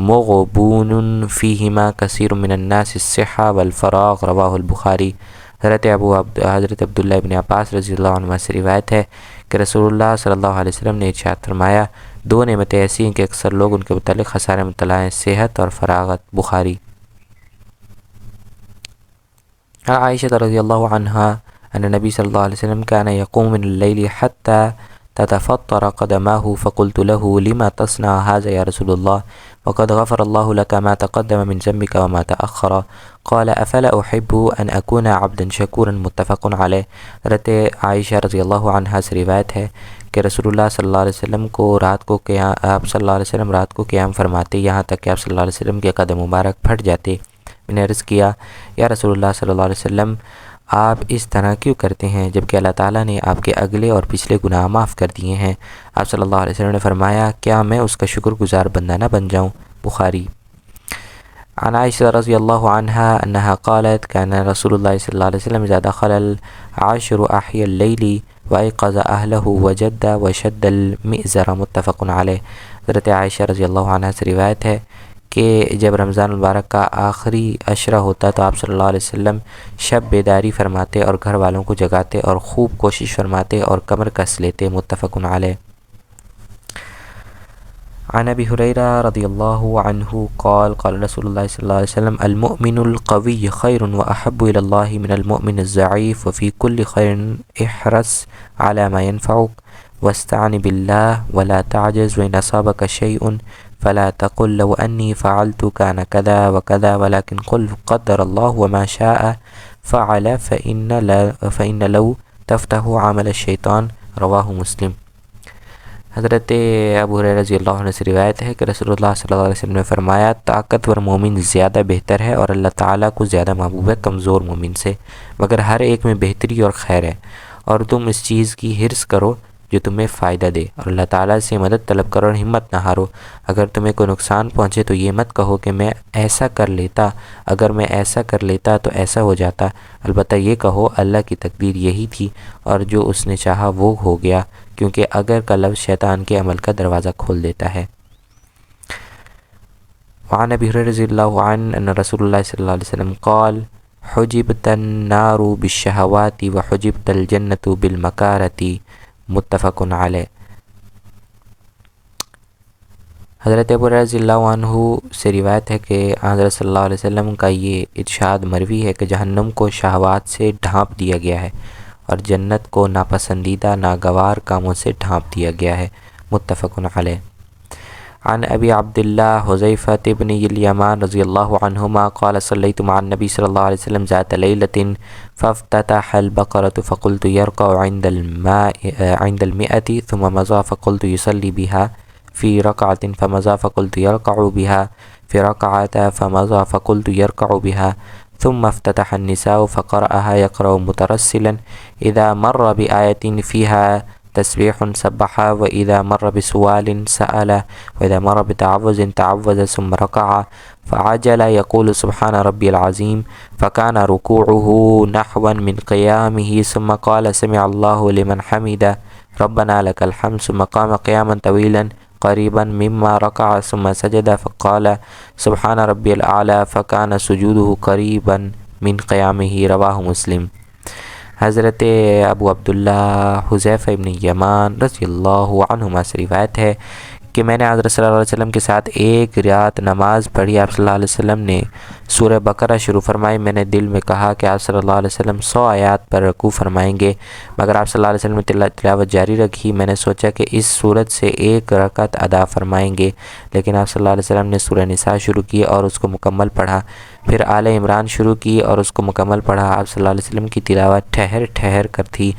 مغبون فیہما کثیر من الناس الصحہ والفراغ، رواہ البخاری۔ حضرت عبداللہ ابن عباس رضی اللہ عنہ سے روایت ہے کہ رسول اللہ صلی اللہ علیہ وسلم نے ارشاد فرمایا 2 نعمتیں ایسی ہیں کہ اکثر لوگ ان کے متعلق خسارے مبتلا ہیں، صحت اور فراغت۔ بخاری۔ عائشہ رضی اللہ عنہا ان نبی صلی اللہ علیہ وسلم كان يقوم من اللیل حتى تتفطر قدماه فقلت له لما تصنع هذا يا رسول الله وقد غفر الله لك ما تقدم من ذنبك وما تأخر قال افلا احب ان اكون عبدا شكورا، متفق علیہ۔ حضرت عائشہ رضی اللہ عنہا سے روایت ہے کہ رسول اللہ صلی اللہ علیہ وسلم کو آپ صلی اللہ علیہ وسلم رات کو قیام فرماتے یہاں تک کہ آپ صلی اللہ علیہ وسلم کے قدم مبارک پھٹ جاتے۔ میں نے عرض کیا یا رسول اللہ صلی اللہ علیہ وسلم آپ اس طرح کیوں کرتے ہیں جبکہ اللہ تعالیٰ نے آپ کے اگلے اور پچھلے گناہ معاف کر دیے ہیں؟ آپ صلی اللہ علیہ وسلم نے فرمایا کیا میں اس کا شکر گزار بندہ نہ بن جاؤں؟ بخاری۔ عن عائشة رضي الله عنها أنها قالت كان رسول الله صلى الله عليه وسلم إذا دخل العشر أحيا الليل وأيقظ أهله وجد وشد المئزر متفق علیہ۔ حضرت عائشہ رضی اللہ عنہ سے روایت ہے کہ جب رمضان المبارک کا آخری عشرہ ہوتا تو آپ صلی اللہ علیہ وسلم شب بیداری فرماتے اور گھر والوں کو جگاتے اور خوب کوشش فرماتے اور کمر کس لیتے، متفق علیہ۔ عن ابی ہریرہ رضی اللہ عنہ قال قال رسول اللہ صلی اللہ علیہ وسلم المؤمن القوی خیر واحب الی اللہ من المؤمن الضعیف وفی کل خیر احرص علی ما ينفعک واستعن باللہ ولا تعجز وإن أصابك شيء فلا تقل لو أني فعلت كان كذا وكذا ولكن قل قدر الله وما شاء فعل فإن لو تفتح عمل الشیطان، رواہ مسلم۔ حضرت ابو ہریرہ رضی اللہ عنہ سے روایت ہے کہ رسول اللہ صلی اللہ علیہ وسلم نے فرمایا طاقتور مومن زیادہ بہتر ہے اور اللہ تعالیٰ کو زیادہ محبوب ہے کمزور مومن سے، مگر ہر ایک میں بہتری اور خیر ہے، اور تم اس چیز کی حرص کرو جو تمہیں فائدہ دے اور اللہ تعالیٰ سے مدد طلب کرو اور ہمت نہ ہارو۔ اگر تمہیں کوئی نقصان پہنچے تو یہ مت کہو کہ میں ایسا کر لیتا، اگر میں ایسا کر لیتا تو ایسا ہو جاتا، البتہ یہ کہو اللہ کی تقدیر یہی تھی اور جو اس نے چاہا وہ ہو گیا، کیونکہ اگر کا لفظ شیطان کے عمل کا دروازہ کھول دیتا ہے۔ وعن ابی ہریرہ رضی اللہ عنہ ان رسول اللہ صلی اللہ علیہ وسلم قال حجبت النار بالشہوات وحجبت الجنۃ بالمکارۃ، متفق علیہ۔ حضرت ابو ہریرہ رضی اللہ عنہ سے روایت ہے کہ حضرت صلی اللہ علیہ وسلم کا یہ ارشاد مروی ہے کہ جہنم کو شہوات سے ڈھانپ دیا گیا ہے اور جنت کو ناپسندیدہ ناگوار کاموں سے ڈھانپ دیا گیا ہے، متفق علیہ۔ عن ابی عبداللہ حذیفۃ بن الیمان رضی اللہ عنہما قال صلیت مع النبی صلی اللہ علیہ وسلم ذات لیلۃ فافتتح البقرۃ فقلت يرقع عند المئة ثم مضى فقلت يصلي بها في ركعة فمضى فقلت يرقع بها في ركعة فمضى فقلت يرقع بها ثم افتتح النساء فقرأها يقرأ مترسلا إذا مر بآية فيها تسبيح سبح وإذا مر بسؤال سأل وإذا مر بتعوذ تعوذ ثم ركع فعجل يقول سبحان ربي العظيم فكان ركوعه نحوا من قيامه ثم قال سمع الله لمن حمده ربنا لك الحمد ثم قام قياما طويلا قريبا مما ركع ثم سجد فقال سبحان ربي الأعلى فكان سجوده قريبا من قيامه، رواہ مسلم۔ حضرت ابو عبداللہ حذیفہ ابن یمان رضی اللہ عنہما سے روایت ہے کہ میں نے حضرت صلی اللہ علیہ وسلم کے ساتھ ایک رات نماز پڑھی، آپ صلی اللہ علیہ وسلم نے سورہ بقرہ شروع فرمائی۔ میں نے دل میں کہا کہ آپ صلی اللہ علیہ وسلم 100 آیات پر رکوع فرمائیں گے، مگر آپ صلی اللہ علیہ وسلم نے تلاوت جاری رکھی۔ میں نے سوچا کہ اس صورت سے ایک رکعت ادا فرمائیں گے، لیکن آپ صلی اللہ علیہ وسلم نے سورہ نساء شروع کی اور اس کو مکمل پڑھا، پھر آل عمران شروع کی اور اس کو مکمل پڑھا۔ آپ صلی اللہ علیہ وسلم کی تلاوت ٹھہر ٹھہر کر تھی۔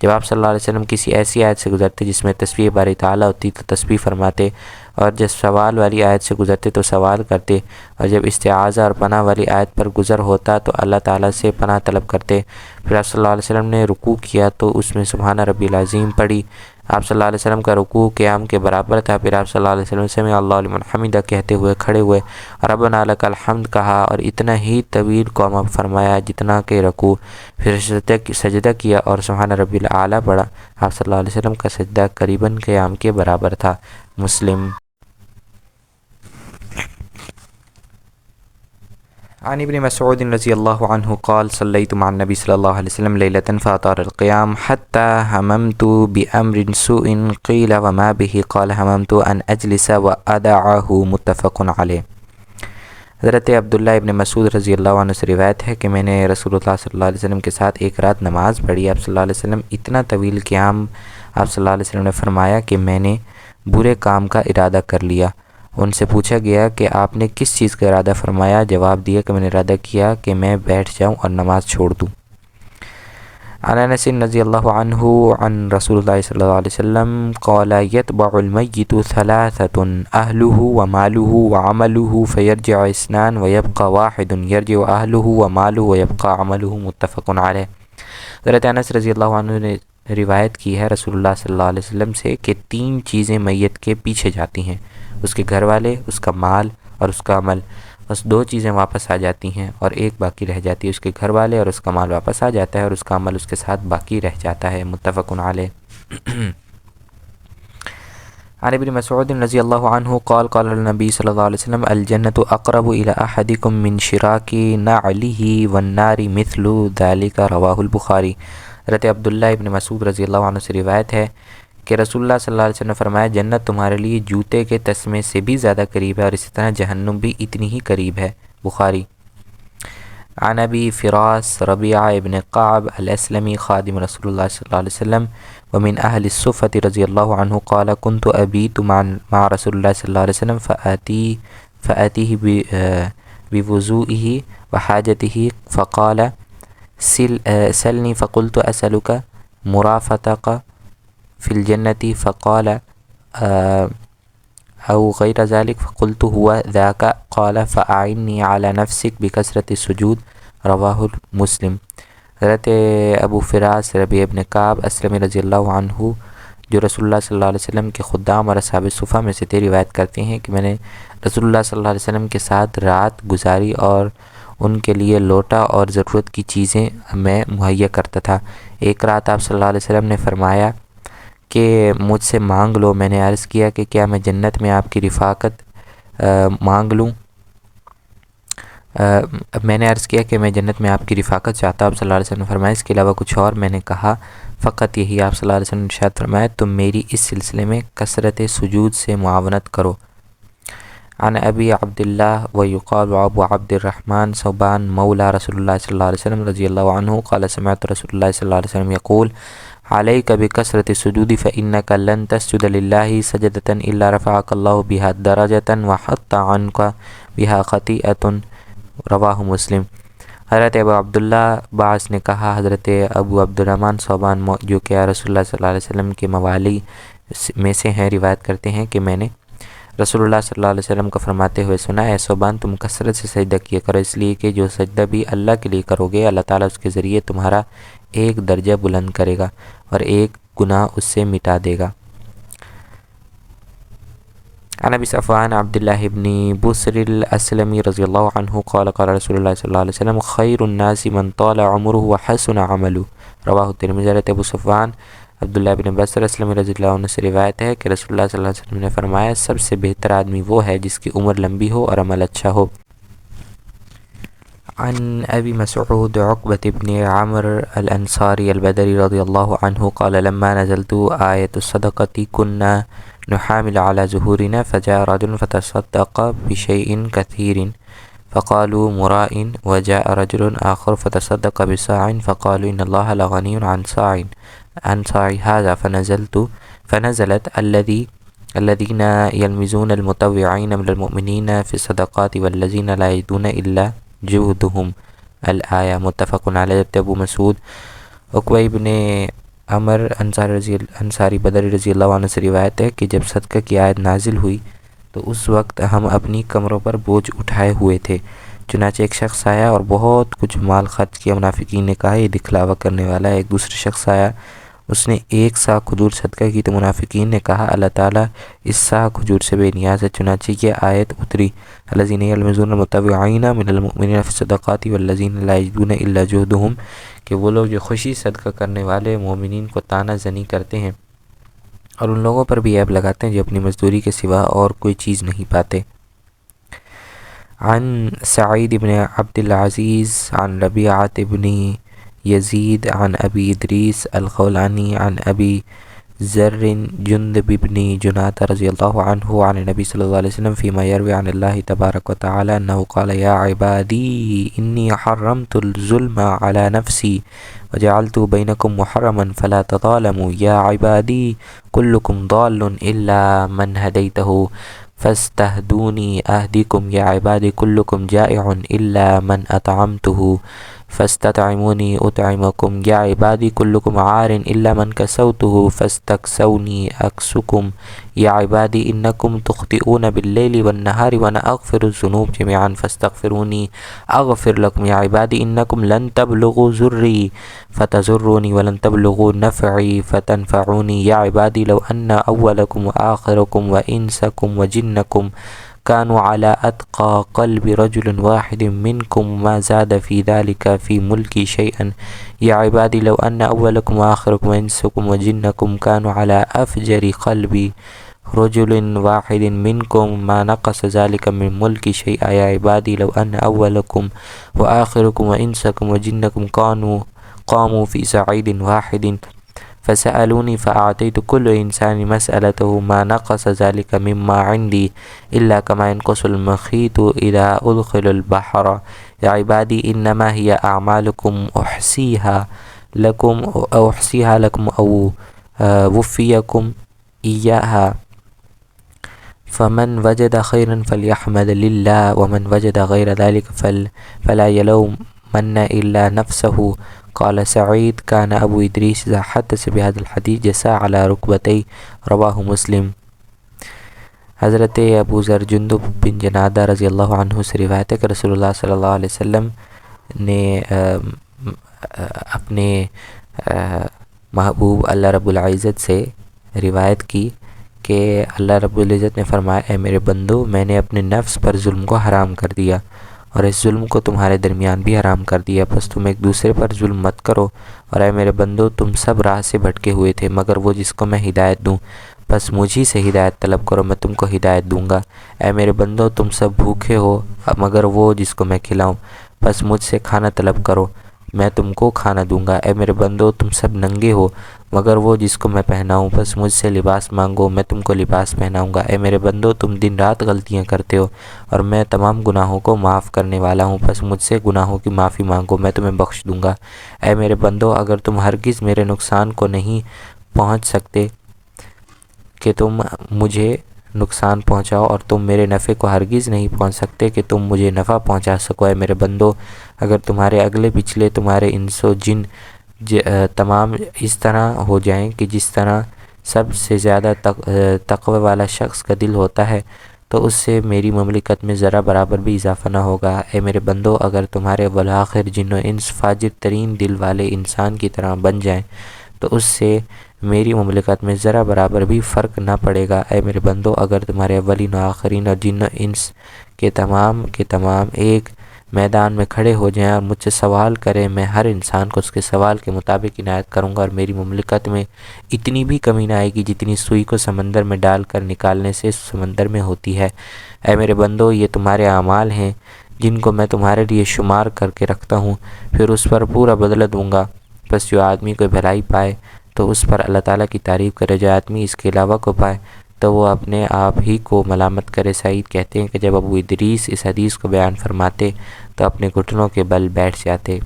جب آپ صلی اللہ علیہ وسلم کسی ایسی آیت سے گزرتے جس میں تسبیح باری تعالیٰ ہوتی تو تسبیح فرماتے، اور جب سوال والی آیت سے گزرتے تو سوال کرتے، اور جب استعاذہ اور پناہ والی آیت پر گزر ہوتا تو اللہ تعالیٰ سے پناہ طلب کرتے۔ پھر آپ صلی اللہ علیہ وسلم نے رکوع کیا تو اس میں سبحان ربی العظیم پڑھی۔ آپ صلی اللہ علیہ وسلم کا رکوع قیام کے برابر تھا۔ پھر آپ صلی اللہ علیہ وسلم سمع اللہ لمن حمدہ کہتے ہوئے کھڑے ہوئے، ربنا لک الحمد کہا اور اتنا ہی طویل قوما فرمایا جتنا کہ رکوع، پھر سجدہ کیا اور سبحان ربی الاعلیٰ پڑھا۔ آپ صلی اللہ علیہ وسلم کا سجدہ قریباً قیام کے برابر تھا، مسلم۔ عن ابن مسعود رضی اللہ عنہ قال صلیت مع النبی صلی اللہ علیہ وسلم لیلۃ فاطال القیام حتى هممت بأمر سوء قیل وما به قال هممت ان اجلس وادعه، متفق علیہ۔ حضرت عبداللہ ابن مسعود رضی اللہ عنہ سے روایت ہے کہ میں نے رسول اللہ صلی اللہ علیہ وسلم کے ساتھ ایک رات نماز پڑھی۔ آپ صلی اللہ علیہ وسلم اتنا طویل قیام، آپ صلی اللہ علیہ وسلم نے فرمایا کہ میں نے برے کام کا ارادہ کر لیا۔ ان سے پوچھا گیا کہ آپ نے کس چیز کا ارادہ فرمایا؟ جواب دیا کہ میں نے ارادہ کیا کہ میں بیٹھ جاؤں اور نماز چھوڑ دوں۔ عن انس رضی اللہ عنہ عن رسول اللہ صلی اللہ علیہ وسلم قال يتبع المیت ثلاثة اہلہ ومالہ وعملہ فیرجع اثنان ویبقى واحد یرجع اہلہ ومالہ ویبقى عملہ، متفق علیہ۔ حضرت انس رضی اللہ عنہ نے روایت کی ہے رسول اللہ صلی اللہ علیہ وسلم سے کہ 3 چیزیں میت کے پیچھے جاتی ہیں، اس کے گھر والے، اس کا مال اور اس کا عمل، بس 2 چیزیں واپس آ جاتی ہیں اور ایک باقی رہ جاتی ہے، اس کے گھر والے اور اس کا مال واپس آ جاتا ہے اور اس کا عمل اس کے ساتھ باقی رہ جاتا ہے۔ متفق علیہ۔ عن ابن مسعود رضی اللہ عنہ قال قال النبی صلی اللہ علیہ وسلم الجنة اقرب الى احدکم من شراک نعلہ والنار مثل ذلك رواہ البخاری۔ حضرت عبداللہ ابن مسعود رضی اللہ عنہ سے روایت ہے کہ رسول اللہ صلی اللہ علیہ وسلم نے فرمایا جنت تمہارے لیے جوتے کے تسمے سے بھی زیادہ قریب ہے اور اسی طرح جہنم بھی اتنی ہی قریب ہے۔ بخاری۔ عن ابی فراس ربیعہ ابن قعب الاسلمی خادم رسول اللہ صلی اللہ علیہ وسلم ومن اہل الصفۃ رضی اللہ عنہ قال كنت ابیت مع رسول اللہ صلی اللہ علیہ وسلم فآتیہ بوضوئہ وحاجتہ فقال سلنی فقلت اسألک مرافقتک فی الجنة فقال او غیر ذلك فقلت هو ذاك قال فأعني على نفسك بکثرة السجود رواہ مسلم۔ حضرت ابو فراس ربیع ابن کعب اسلمی رضی اللہ عنہ جو رسول اللہ صلی اللہ علیہ وسلم کے خدام اور اصحاب صفہ میں سے روایت کرتے ہیں کہ میں نے رسول اللہ صلی اللہ علیہ وسلم کے ساتھ رات گزاری اور ان کے لیے لوٹا اور ضرورت کی چیزیں میں مہیا کرتا تھا۔ ایک رات آپ صلی اللہ علیہ وسلم نے فرمایا کہ مجھ سے مانگ لو۔ میں نے عرض کیا کہ کیا میں جنت میں آپ کی رفاقت مانگ لوں؟ میں نے عرض کیا کہ میں جنت میں آپ کی رفاقت چاہتا ہوں۔ آپ صلی اللہ علیہ وسلم نے فرمایا اس کے علاوہ کچھ اور؟ میں نے کہا فقط یہی۔ آپ صلی اللہ علیہ وسلم نے ارشاد فرمایا تم میری اس سلسلے میں کثرت سجود سے معاونت کرو۔ عن ابی عبداللہ ویقال ابو عبد الرحمن ثوبان مولا رسول اللہ صلی اللہ علیہ وسلم رضی اللہ عنہ قال سمعت رسول اللہ صلی اللہ علیہ وسلم یقول علیک بکثرت السجود فإنک لن تسجد للہ سجدۃ الا رفعک اللہ بها درجۃ وحط عنک بها خطیئۃ رواہ مسلم۔ حضرت ابو عبداللہ بعض نے کہا حضرت ابو عبد الرحمن ثوبان جو کہ رسول اللہ صلی اللہ علیہ وسلم کے موالی میں سے ہیں روایت کرتے ہیں کہ میں نے رسول اللہ صلی اللہ علیہ وسلم کو فرماتے ہوئے سنا اے ثوبان تم کثرت سے سجدہ کیا کرو اس لیے کہ جو سجدہ بھی اللہ کے لیے کرو گے اللہ تعالیٰ اس کے ذریعے تمہارا ایک درجہ بلند کرے گا اور ایک گناہ اس سے مٹا دے گا۔ عن ابی صفوان عبداللہ ابن بصر الاسلمی رضی اللہ عنہ قال قال رسول اللہ صلی اللہ علیہ وسلم خیر الناس من طال عمره وحسن عمله رواہ الترمذی۔ حضرت ابو صفوان عبداللہ ابن بصر اسلمی رضی اللہ عنہ سے روایت ہے کہ رسول اللہ صلی اللہ علیہ وسلم نے فرمایا سب سے بہتر آدمی وہ ہے جس کی عمر لمبی ہو اور عمل اچھا ہو۔ عن ابی مسعود عقبۃ بن عمر الانصاری البدری رضی اللہ عنہ قال لما نزلت آیت الصدقۃ كنا نحامل على ظهورنا فجاء رجل فتصدق بشيء كثير فقالوا مراء وجاء رجل آخر فتصدق بصاع فقالوا إن الله لغني عن صاع هذا فنزلت الذين يلمزون المتطوعين من المؤمنين في الصدقات والذين لا يجدون إلا جهدهم الآية متفق علیہ۔ ابو مسعود عقبہ ابن عمر انصاری بدری رضی اللہ عنہ سے روایت ہے کہ جب صدقہ کی آیت نازل ہوئی تو اس وقت ہم اپنی کمروں پر بوجھ اٹھائے ہوئے تھے، چنانچہ ایک شخص آیا اور بہت کچھ مال خرچ کیا۔ منافقین نے کہا یہ دکھلاوا کرنے والا ہے۔ ایک دوسرا شخص آیا اس نے 1 سا کھجور صدقہ کی تو منافقین نے کہا اللہ تعالیٰ اس سا کھجور سے بے نیاز ہے، چنانچہ یہ آیت اتری الذین یلمزون المتطوعین من المؤمنین فی الصدقات والذین لا یجدون الا جہدهم کہ وہ لوگ جو خوشی صدقہ کرنے والے مومنین کو طعنہ زنی کرتے ہیں اور ان لوگوں پر بھی عیب لگاتے ہیں جو اپنی مزدوری کے سوا اور کوئی چیز نہیں پاتے۔ عن سعید بن عبد العزیز عن ربیعۃ بن یزید عن ابی ادریس الخولانی عن ابی ذر جندب بن جنادہ رضی اللہ عنہ عن نبی صلی اللہ علیہ وسلم فيما يروي عن اللہ تبارک وتعالی انه قال یا عبادی انی حرمت الظلم على نفسی وجعلت بینکم محرما فلا تظالموا یا عبادی کلکم ضال الا من هدیته فاستهدونی اهدیکم یا عبادی کلکم جائع الا من اطعمته فاستطعمونی اطعمکم یا عبادی کلکم عار الا من کسوته فاستکسونی اکسکم یا عبادی انکم تخطئون باللیل والنہار وانا اغفر الذنوب جميعا فاستغفرونی اغفر لکم یا عبادی انکم لن تبلغوا ضری فتضرونی ولن تبلغوا نفعی فتنفعونی یا عبادی لو ان اولکم وآخرکم وانسکم وجنکم كانوا على أتقى قلب رجل واحد منكم ما زاد في ذلك في ملكي شيئا يا عبادي لو أن أولكم وآخركم وإنسكم وجنكم كانوا على أفجر قلب رجل واحد منكم ما نقص ذلك من ملكي شيئا يا عبادي لو أن أولكم وآخركم وإنسكم وجنكم قاموا في صعيد واحد فسألوني فأعطيت كل إنسان مسألته ما نقص ذلك مما عندي إلا كما ينقص المخيط إذا أدخل البحر يا عبادي إنما هي أعمالكم أحصيها لكم أو وفيكم إياها فمن وجد خيرا فليحمد لله ومن وجد غير ذلك فلا يلومن إلا نفسه قال سعيد كان أبو إدريس إذا حدث بهذا الحديث جسا على ركبتيه رواہ مسلم۔ حضرت ابو ذر جندب بن جنادہ رضی اللہ عنہ سے روایت ہے کہ رسول اللہ صلی اللہ علیہ وسلم نے اپنے محبوب اللہ رب العزت سے روایت کی کہ اللہ رب العزت نے فرمایا اے میرے بندو میں نے اپنے نفس پر ظلم کو حرام کر دیا اور اس ظلم کو تمہارے درمیان بھی حرام کر دیا، پس تم ایک دوسرے پر ظلم مت کرو، اور اے میرے بندو تم سب راہ سے بھٹکے ہوئے تھے مگر وہ جس کو میں ہدایت دوں، پس مجھی سے ہدایت طلب کرو میں تم کو ہدایت دوں گا۔ اے میرے بندو تم سب بھوکے ہو مگر وہ جس کو میں کھلاؤں، پس مجھ سے کھانا طلب کرو میں تم کو کھانا دوں گا۔ اے میرے بندو تم سب ننگے ہو مگر وہ جس کو میں پہناؤں، پس مجھ سے لباس مانگو میں تم کو لباس پہناؤں گا۔ اے میرے بندو تم دن رات غلطیاں کرتے ہو اور میں تمام گناہوں کو معاف کرنے والا ہوں، پس مجھ سے گناہوں کی معافی مانگو میں تمہیں بخش دوں گا۔ اے میرے بندو اگر تم ہرگز میرے نقصان کو نہیں پہنچ سکتے کہ تم مجھے نقصان پہنچاؤ اور تم میرے نفع کو ہرگز نہیں پہنچ سکتے کہ تم مجھے نفع پہنچا سکو۔ اے میرے بندو اگر تمہارے اگلے پچھلے تمہارے انس و جن تمام اس طرح ہو جائیں کہ جس طرح سب سے زیادہ تقوی والا شخص کا دل ہوتا ہے تو اس سے میری مملکت میں ذرا برابر بھی اضافہ نہ ہوگا۔ اے میرے بندو اگر تمہارے والآخر جن و انس فاجر ترین دل والے انسان کی طرح بن جائیں تو اس سے میری مملکت میں ذرا برابر بھی فرق نہ پڑے گا۔ اے میرے بندو اگر تمہارے اولین و آخرین اور جن و انس کے تمام ایک میدان میں کھڑے ہو جائیں اور مجھ سے سوال کریں میں ہر انسان کو اس کے سوال کے مطابق عنایت کروں گا، اور میری مملکت میں اتنی بھی کمی نہ آئے گی جتنی سوئی کو سمندر میں ڈال کر نکالنے سے سمندر میں ہوتی ہے۔ اے میرے بندو یہ تمہارے اعمال ہیں جن کو میں تمہارے لیے شمار کر کے رکھتا ہوں، پھر اس پر پورا بدلہ دوں گا۔ بس جو آدمی کوئی بھلائی پائے تو اس پر اللہ تعالیٰ کی تعریف کرے، جو آدمی اس کے علاوہ کو پائے تو وہ اپنے آپ ہی کو ملامت کرے۔ سعید کہتے ہیں کہ جب ابو ادریس اس حدیث کو بیان فرماتے تو اپنے گھٹنوں کے بل بیٹھ جاتے۔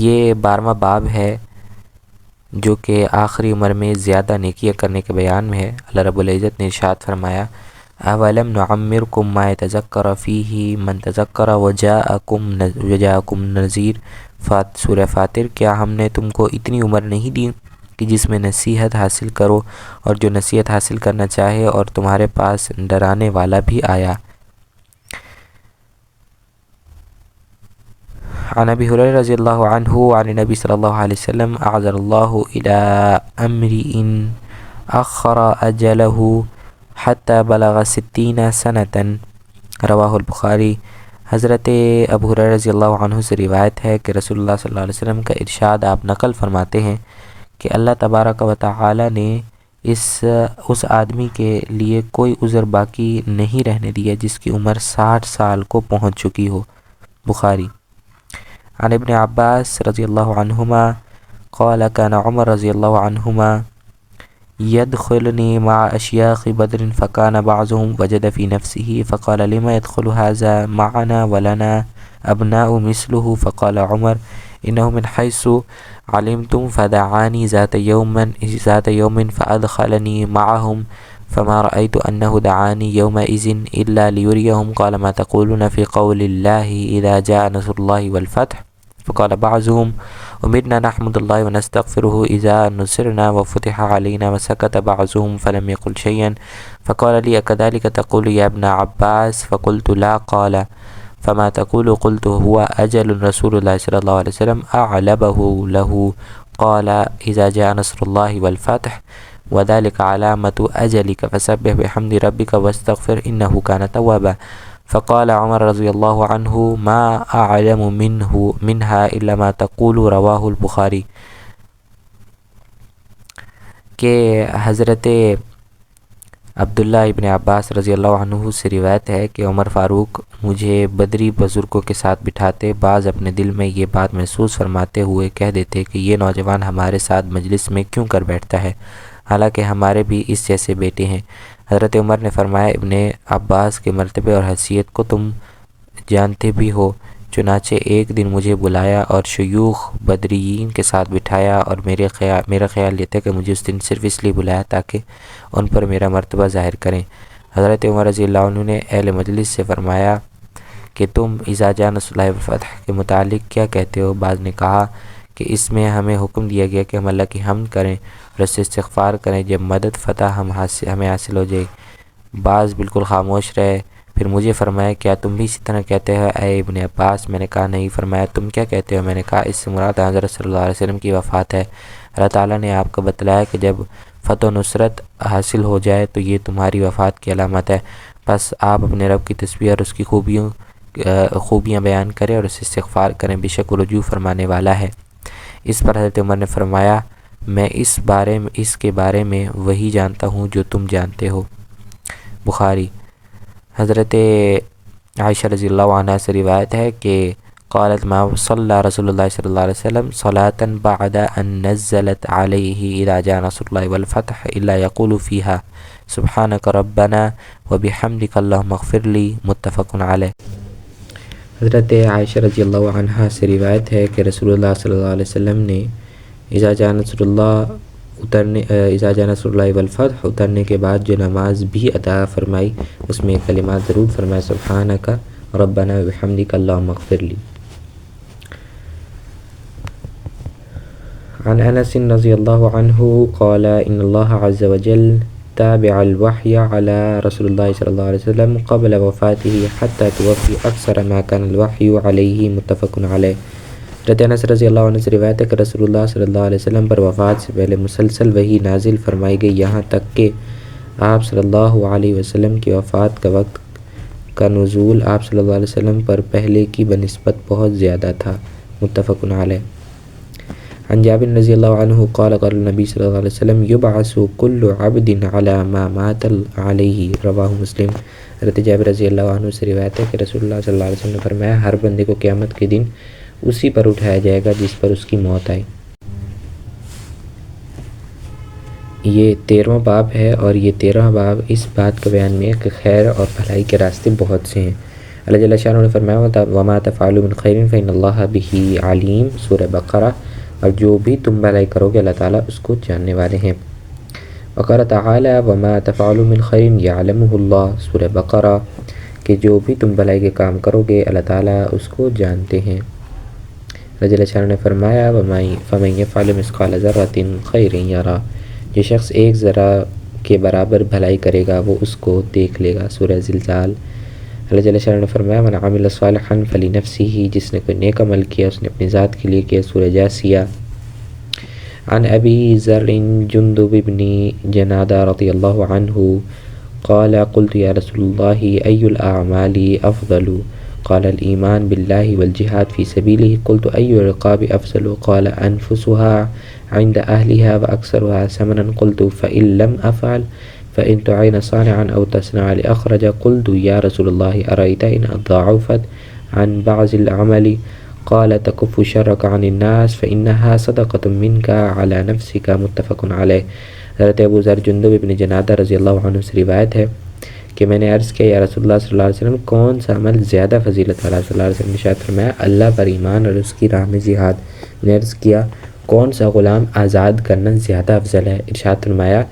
یہ 12واں باب ہے جو کہ آخری عمر میں زیادہ نیکیاں کرنے کے بیان میں ہے۔ اللہ رب العزت نے ارشاد فرمایا اولم نعمرکم ما یتذکر فیہ من تذکر وجاءکم نذیر، سورہ فاطر، کیا ہم نے تم کو اتنی عمر نہیں دی کہ جس میں نصیحت حاصل کرو، اور جو نصیحت حاصل کرنا چاہے اور تمہارے پاس ڈرانے والا بھی آیا۔ عن ابی ہریرہ رضی اللہ عنہ عن نبی صلی اللہ علیہ وسلم اعذر اللہ الى امرئ اخر اجلہ حتی بلغ 60 سنۃ، رواہ البخاری۔ حضرت ابو ہریرہ رضی اللہ عنہ سے روایت ہے کہ رسول اللہ صلی اللہ علیہ وسلم کا ارشاد آپ نقل فرماتے ہیں کہ اللہ تبارک و تعالی نے اس آدمی کے لیے کوئی عذر باقی نہیں رہنے دیا جس کی عمر 60 سال کو پہنچ چکی ہو، بخاری۔ عن ابن عباس رضی اللہ عنہما قال كان عمر رضی اللہ عنہما يدخلني مع أشياخ بدر فكان بعضهم وجد في نفسه فقال لما يدخل هذا معنا ولنا أبناء مثله، فقال عمر إنه من حيث علمتم، فدعاني ذات يوم فأدخلني معهم فما رأيت أنه دعاني يومئذ إلا ليريهم قال ما تقولون في قول الله إذا جاء نصر الله والفتح، فقال بعضهم أمرنا نحمد الله ونستغفره إذا نصرنا وفتح علينا، وسكت بعضهم فلم يقل شيئا، فقال لي أكذلك تقول يا ابن عباس؟ فقلت لا، قال فما تقول؟ قلت هو أجل رسول الله صلى الله عليه وسلم أعلبه له، قال إذا جاء نصر الله والفتح، وذلك علامة أجلك فسبح بحمد ربك واستغفر إنه كان توابا. فقال عمر رضی اللہ عنہ ما أعلم منها إلا ما تقول رواہ البخاری. کہ حضرت عبداللہ ابن عباس رضی اللہ عنہ سے روایت ہے کہ عمر فاروق مجھے بدری بزرگوں کے ساتھ بٹھاتے، بعض اپنے دل میں یہ بات محسوس فرماتے ہوئے کہہ دیتے کہ یہ نوجوان ہمارے ساتھ مجلس میں کیوں کر بیٹھتا ہے، حالانکہ ہمارے بھی اس جیسے بیٹے ہیں. حضرت عمر نے فرمایا ابن عباس کے مرتبے اور حیثیت کو تم جانتے بھی ہو، چنانچہ ایک دن مجھے بلایا اور شیوخ بدریین کے ساتھ بٹھایا، اور میرا خیال یہ تھا کہ مجھے اس دن صرف اس لیے بلایا تاکہ ان پر میرا مرتبہ ظاہر کریں. حضرت عمر رضی اللہ عنہ نے اہل مجلس سے فرمایا کہ تم اذا جاء نصر اللہ والفتح کے متعلق کیا کہتے ہو؟ بعض نے کہا کہ اس میں ہمیں حکم دیا گیا کہ ہم اللہ کی حمد کریں اور اس سے استغفار کریں جب مدد فتح ہمیں حاصل ہو جائے. بعض بالکل خاموش رہے. پھر مجھے فرمایا کیا تم بھی اسی طرح کہتے ہو اے ابن عباس؟ میں نے کہا نہیں. فرمایا تم کیا کہتے ہو؟ میں نے کہا اس سے مراد حضرت صلی اللہ علیہ وسلم کی وفات ہے. اللہ تعالیٰ نے آپ کو بتلایا کہ جب فتح و نصرت حاصل ہو جائے تو یہ تمہاری وفات کی علامت ہے، بس آپ اپنے رب کی تسبیح اور اس کی خوبیاں بیان کریں اور اس سے استغفار کریں، بے شک وہ رجوع فرمانے والا ہے. اس پر حضرت عمر نے فرمایا میں اس کے بارے میں وہی جانتا ہوں جو تم جانتے ہو. بخاری. حضرت عائشہ رضی اللہ عنہ سے روایت ہے کہ قالت ما صلی رسول اللہ صلی اللہ علیہ وسلم صلاة بعد ان نزلت علیہ اذا جاء نصر اللہ والفتح الا یقول فیہا سبحانک ربنا وبحمدک اللہم اغفر لی. متفق علیہ. حضرت عائشہ رضی اللہ عنہ سے روایت ہے کہ رسول اللہ صلی اللہ علیہ وسلم نے اذا جاء نصر اللہ والفتح اترنے کے بعد جو نماز بھی عطا فرمائی اس میں کلمات ضرور فرمایا سبحانک ربنا وبحمدک اللہم اغفر لی. عن انس رضی اللہ عنہ قال ان اللہ عز وجل تابع الوحی علی رسول اللہ صلی اللہ علیہ وسلم قبل وفاته حتی توفی اکثر ما کان الوحی علیہ. متفق علیہ. حضرت انس رضی اللہ عنہ سے روایت ہے کہ رسول اللہ صلی اللہ علیہ وسلم پر وفات سے پہلے مسلسل وحی نازل فرمائی گئی یہاں تک کہ آپ صلی اللہ علیہ وسلم کی وفات کا وقت کا نزول آپ صلی اللہ علیہ وسلم پر پہلے کی بنسبت بہت زیادہ تھا. متفق علیہ. عن جابر رضی اللہ عنہ قال قال النبی صلی اللہ علیہ وسلم یبعث کل عبد علی ما مات علیہ. رواہ مسلم. حضرت جابر رضی اللہ عنہ سے روایت ہے کہ رسول اللہ صلی اللہ علیہ وسلم نے فرمایا ہر بندے کو قیامت کے دن اسی پر اٹھایا جائے گا جس پر اس کی موت آئی. یہ 13واں باب ہے اور یہ 13واں باب اس بات کا بیان میں ہے کہ خیر اور بھلائی کے راستے بہت سے ہیں. اللہ جل شانہ نے فرمایا وما تفعلوا من خیر فإن اللہ بہ علیم. سورہ بقرہ. اور جو بھی تم بھلائی کرو گے اللہ تعالیٰ اس کو جاننے والے ہیں. وقال تعالی وما تفعلوا من خیر یعلمہ اللہ. سورہ بقرہ. کہ جو بھی تم بھلائی کے کام کرو گے اللہ تعالیٰ اس کو جانتے ہیں. اللہ جل شانہ نے فرمایا فمن یفعل مثقال ذرۃ خیر یرہ. جو شخص ایک ذرہ کے برابر بھلائی کرے گا وہ اس کو دیکھ لے گا. سورہ زلزال. اللہ جل شانہ نے فرمایا من عمل صالحا فلنفسہ. جس نے کوئی نیک عمل کیا اس نے اپنی ذات کے لیے کیا. سورہ جاثیہ. عن ابی ذر جندب بن جنادہ رضی اللہ عنہ قال قلت یا رسول اللہ ای الاعمال افضل؟ قال الایمان باللہ والجہاد فی سبیلہ. قلت ای الرقاب افضل؟ قال انفسها عند اہلها واکثرها ثمنا. قلت فإن لم افعل فإن تعین صانعا او تصنع لأخرج. قلت یا رسول اللہ ارأیت ان ضعفت عن بعض العمل؟ قال تکف شرک عن الناس فإنها صدقة منك على نفسك. متفق علیہ. حضرت ابو ذر جندب بن جنادہ رضی اللہ عنہ سے روایت ہے کہ میں نے عرض کیا یا رسول اللہ صلی اللہ علیہ وسلم کون سا عمل زیادہ فضیلت والا؟ صلی اللہ علیہ وسلم نے ارشاد فرمایا اللہ پر ایمان اور اس کی راہ میں جہاد. میں نے عرض کیا کون سا غلام آزاد کرنا زیادہ افضل ہے؟ ارشاد فرمایا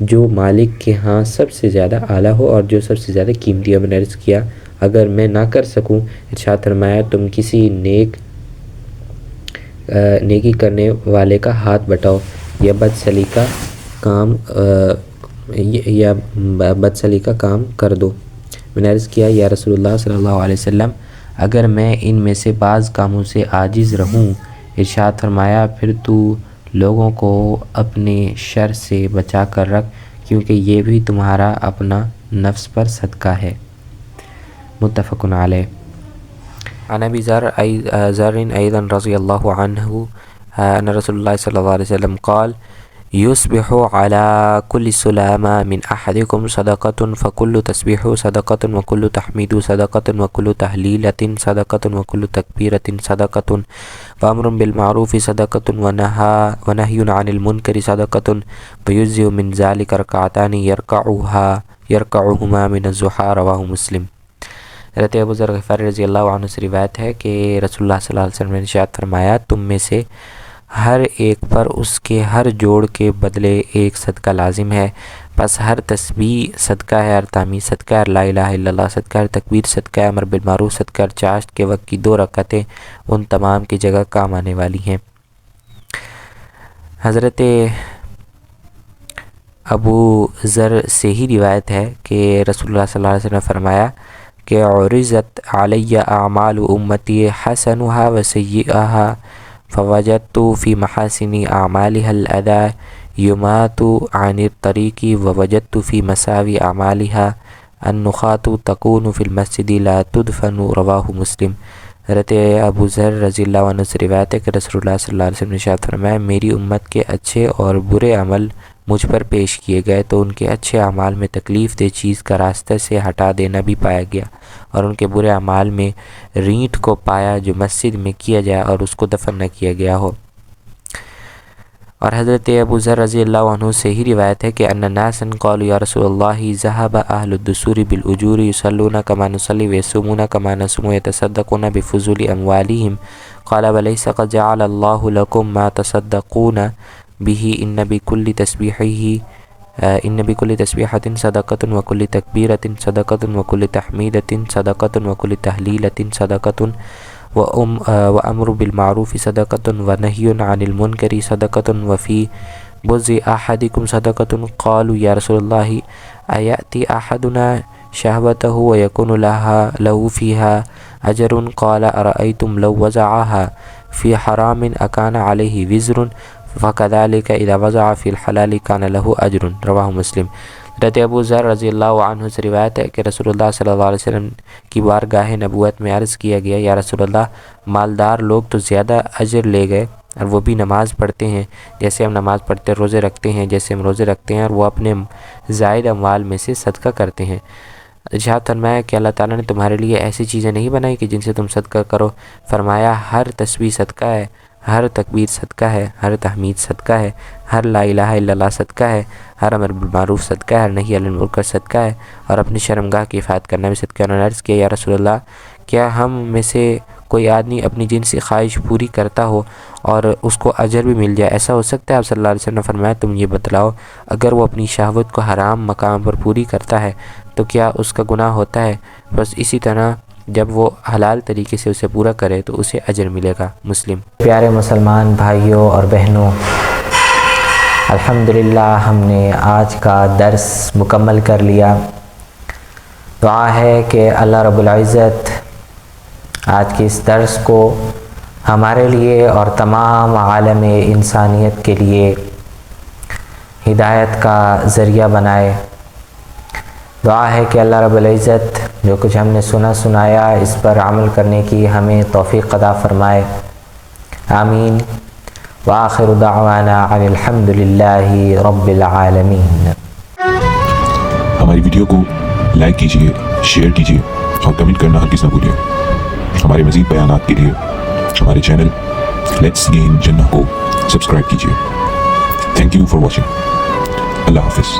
جو مالک کے ہاں سب سے زیادہ اعلیٰ ہو اور جو سب سے زیادہ قیمتی ہو. میں نے عرض کیا اگر میں نہ کر سکوں؟ ارشاد فرمایا تم کسی نیکی کرنے والے کا ہاتھ بٹاؤ یا بد سلیقہ کام کر دو. میں نے عرض کیا یا رسول اللہ صلی اللہ علیہ وسلم اگر میں ان میں سے بعض کاموں سے عاجز رہوں؟ ارشاد فرمایا پھر تو لوگوں کو اپنے شر سے بچا کر رکھ، کیونکہ یہ بھی تمہارا اپنا نفس پر صدقہ ہے۔ متفق علیہ۔ عن ابی ذر ایضا رضی اللہ عنہ ان رسول اللہ صلی اللہ علیہ وسلم قال یصبح على كل سلامة من احدكم صدقة فكل تسبيح صدقة وكل تحميد صدقة وكل تهليلة صدقة وكل تكبيرة صدقة وامر بالمعروف صدقة ونهي عن المنكر صدقة ويجزئ من ذلك ركعتان يركعهما من الضحى رواه مسلم۔ حضرت ابو ذر غفاری رضی اللہ عنہ سے روایت ہے کہ رسول اللہ صلی اللہ علیہ وسلم نے ارشاد فرمایا، تم میں سے ہر ایک پر اس کے ہر جوڑ کے بدلے ایک صدقہ لازم ہے، پس ہر تسبیح صدقہ ہے، ہر تحمید صدقہ ہے، ہر لا الہ الا اللہ صدقہ ہے، ہر تکبیر صدقہ ہے، امر بالمعروف صدقہ ہے، ہر چاشت کے وقت کی 2 رکعتیں ان تمام کی جگہ کام آنے والی ہیں۔ حضرت ابو ذر سے ہی روایت ہے کہ رسول اللہ صلی اللہ علیہ وسلم نے فرمایا کہ عرضت علی اعمال امتی حسنها وسیئها فوجدت فی محاسن اعمالها الاذى یمات عن الطریق ووجدت فی مساوی اعمالها النخاط تکون فی المسجد لا تدفن رواہ مسلم۔ حضرت ابو ذر رضی اللہ عنہ سے روایت ہے کہ رسول اللہ صلی اللہ علیہ وسلم نے ارشاد فرمایا، میری امت کے اچھے اور برے عمل مجھ پر پیش کیے گئے تو ان کے اچھے اعمال میں تکلیف دہ چیز کا راستہ سے ہٹا دینا بھی پایا گیا، اور ان کے برے اعمال میں رینٹ کو پایا جو مسجد میں کیا جائے اور اس کو دفن نہ کیا گیا ہو۔ اور حضرت ابو ذر رضی اللہ عنہ سے ہی روایت ہے کہ ان ناسا قالوا یا رسول اللہ ذهب اہل الدثور بالاجور یصلون کما نصلی ویصومون کما نصوم ویتصدقون بفضول اموالهم قال ولیس قد جعل اللہ لکم ما تصدقون به ان بكل تسبیحة صدقة وكل تکبیرة صدقة وكل تحمیدة صدقة وكل تہلیلة صدقة وامر بالمعروف صدقة ونهی عن المنکر صدقة وفی بضع احدکم صدقة قالوا یا رسول اللہ ایأتی احدنا شہوته ويكون له فيها اجر قال ارأيتم لو وضعها في حرام اكان عليه وزر فكذلك اذا وضع في الحلال كان له اجر رواہ مسلم۔ حضرت ابو ذر رضی اللہ عنہ سے روایت ہے کہ رسول اللہ صلی اللہ علیہ وسلم کی بارگاہ نبوت میں عرض کیا گیا، یا رسول اللہ مالدار لوگ تو زیادہ اجر لے گئے اور وہ بھی نماز پڑھتے ہیں جیسے ہم نماز پڑھتے ہیں، روزے رکھتے ہیں جیسے ہم روزے رکھتے ہیں، اور وہ اپنے زائد اموال میں سے صدقہ کرتے ہیں۔ ارشاد فرمایا کہ اللہ تعالیٰ نے تمہارے لیے ایسی چیزیں نہیں بنائی کہ جن سے تم صدقہ کرو، فرمایا ہر تسبیح صدقہ ہے، ہر تکبیر صدقہ ہے، ہر تحمید صدقہ ہے، ہر لا الہ الا اللہ صدقہ ہے، ہر امر بالمعروف صدقہ ہے، ہر نہی عن المنکر صدقہ ہے، اور اپنی شرمگاہ کی حفاظت کرنا بھی صدقہ ہے۔ انہوں نے عرض کیا، یا رسول اللہ کیا ہم میں سے کوئی آدمی اپنی جنسی خواہش پوری کرتا ہو اور اس کو اجر بھی مل جائے، ایسا ہو سکتا ہے؟ آپ صلی اللہ علیہ وسلم نے فرمایا، تم یہ بتلاؤ اگر وہ اپنی شہوت کو حرام مقام پر پوری کرتا ہے تو کیا اس کا گناہ ہوتا ہے؟ بس اسی طرح جب وہ حلال طریقے سے اسے پورا کرے تو اسے اجر ملے گا۔ مسلم۔ پیارے مسلمان بھائیوں اور بہنوں، الحمدللہ ہم نے آج کا درس مکمل کر لیا۔ دعا ہے کہ اللہ رب العزت آج کے اس درس کو ہمارے لیے اور تمام عالم انسانیت کے لیے ہدایت کا ذریعہ بنائے۔ دعا ہے کہ اللہ رب العزت جو کچھ ہم نے سنایا اس پر عمل کرنے کی ہمیں توفیق عطا فرمائے، آمین۔ وآخر دعوانا عن الحمد للہ رب العالمین۔ ہماری ویڈیو کو لائک کیجیے، شیئر کیجیے اور کمنٹ کرنا ہرگز نہ بھولیے۔ ہمارے مزید بیانات کے لیے ہمارے چینل لیٹس گین جنہ کو سبسکرائب کیجیے۔ Thank you for watching. Allah حافظ۔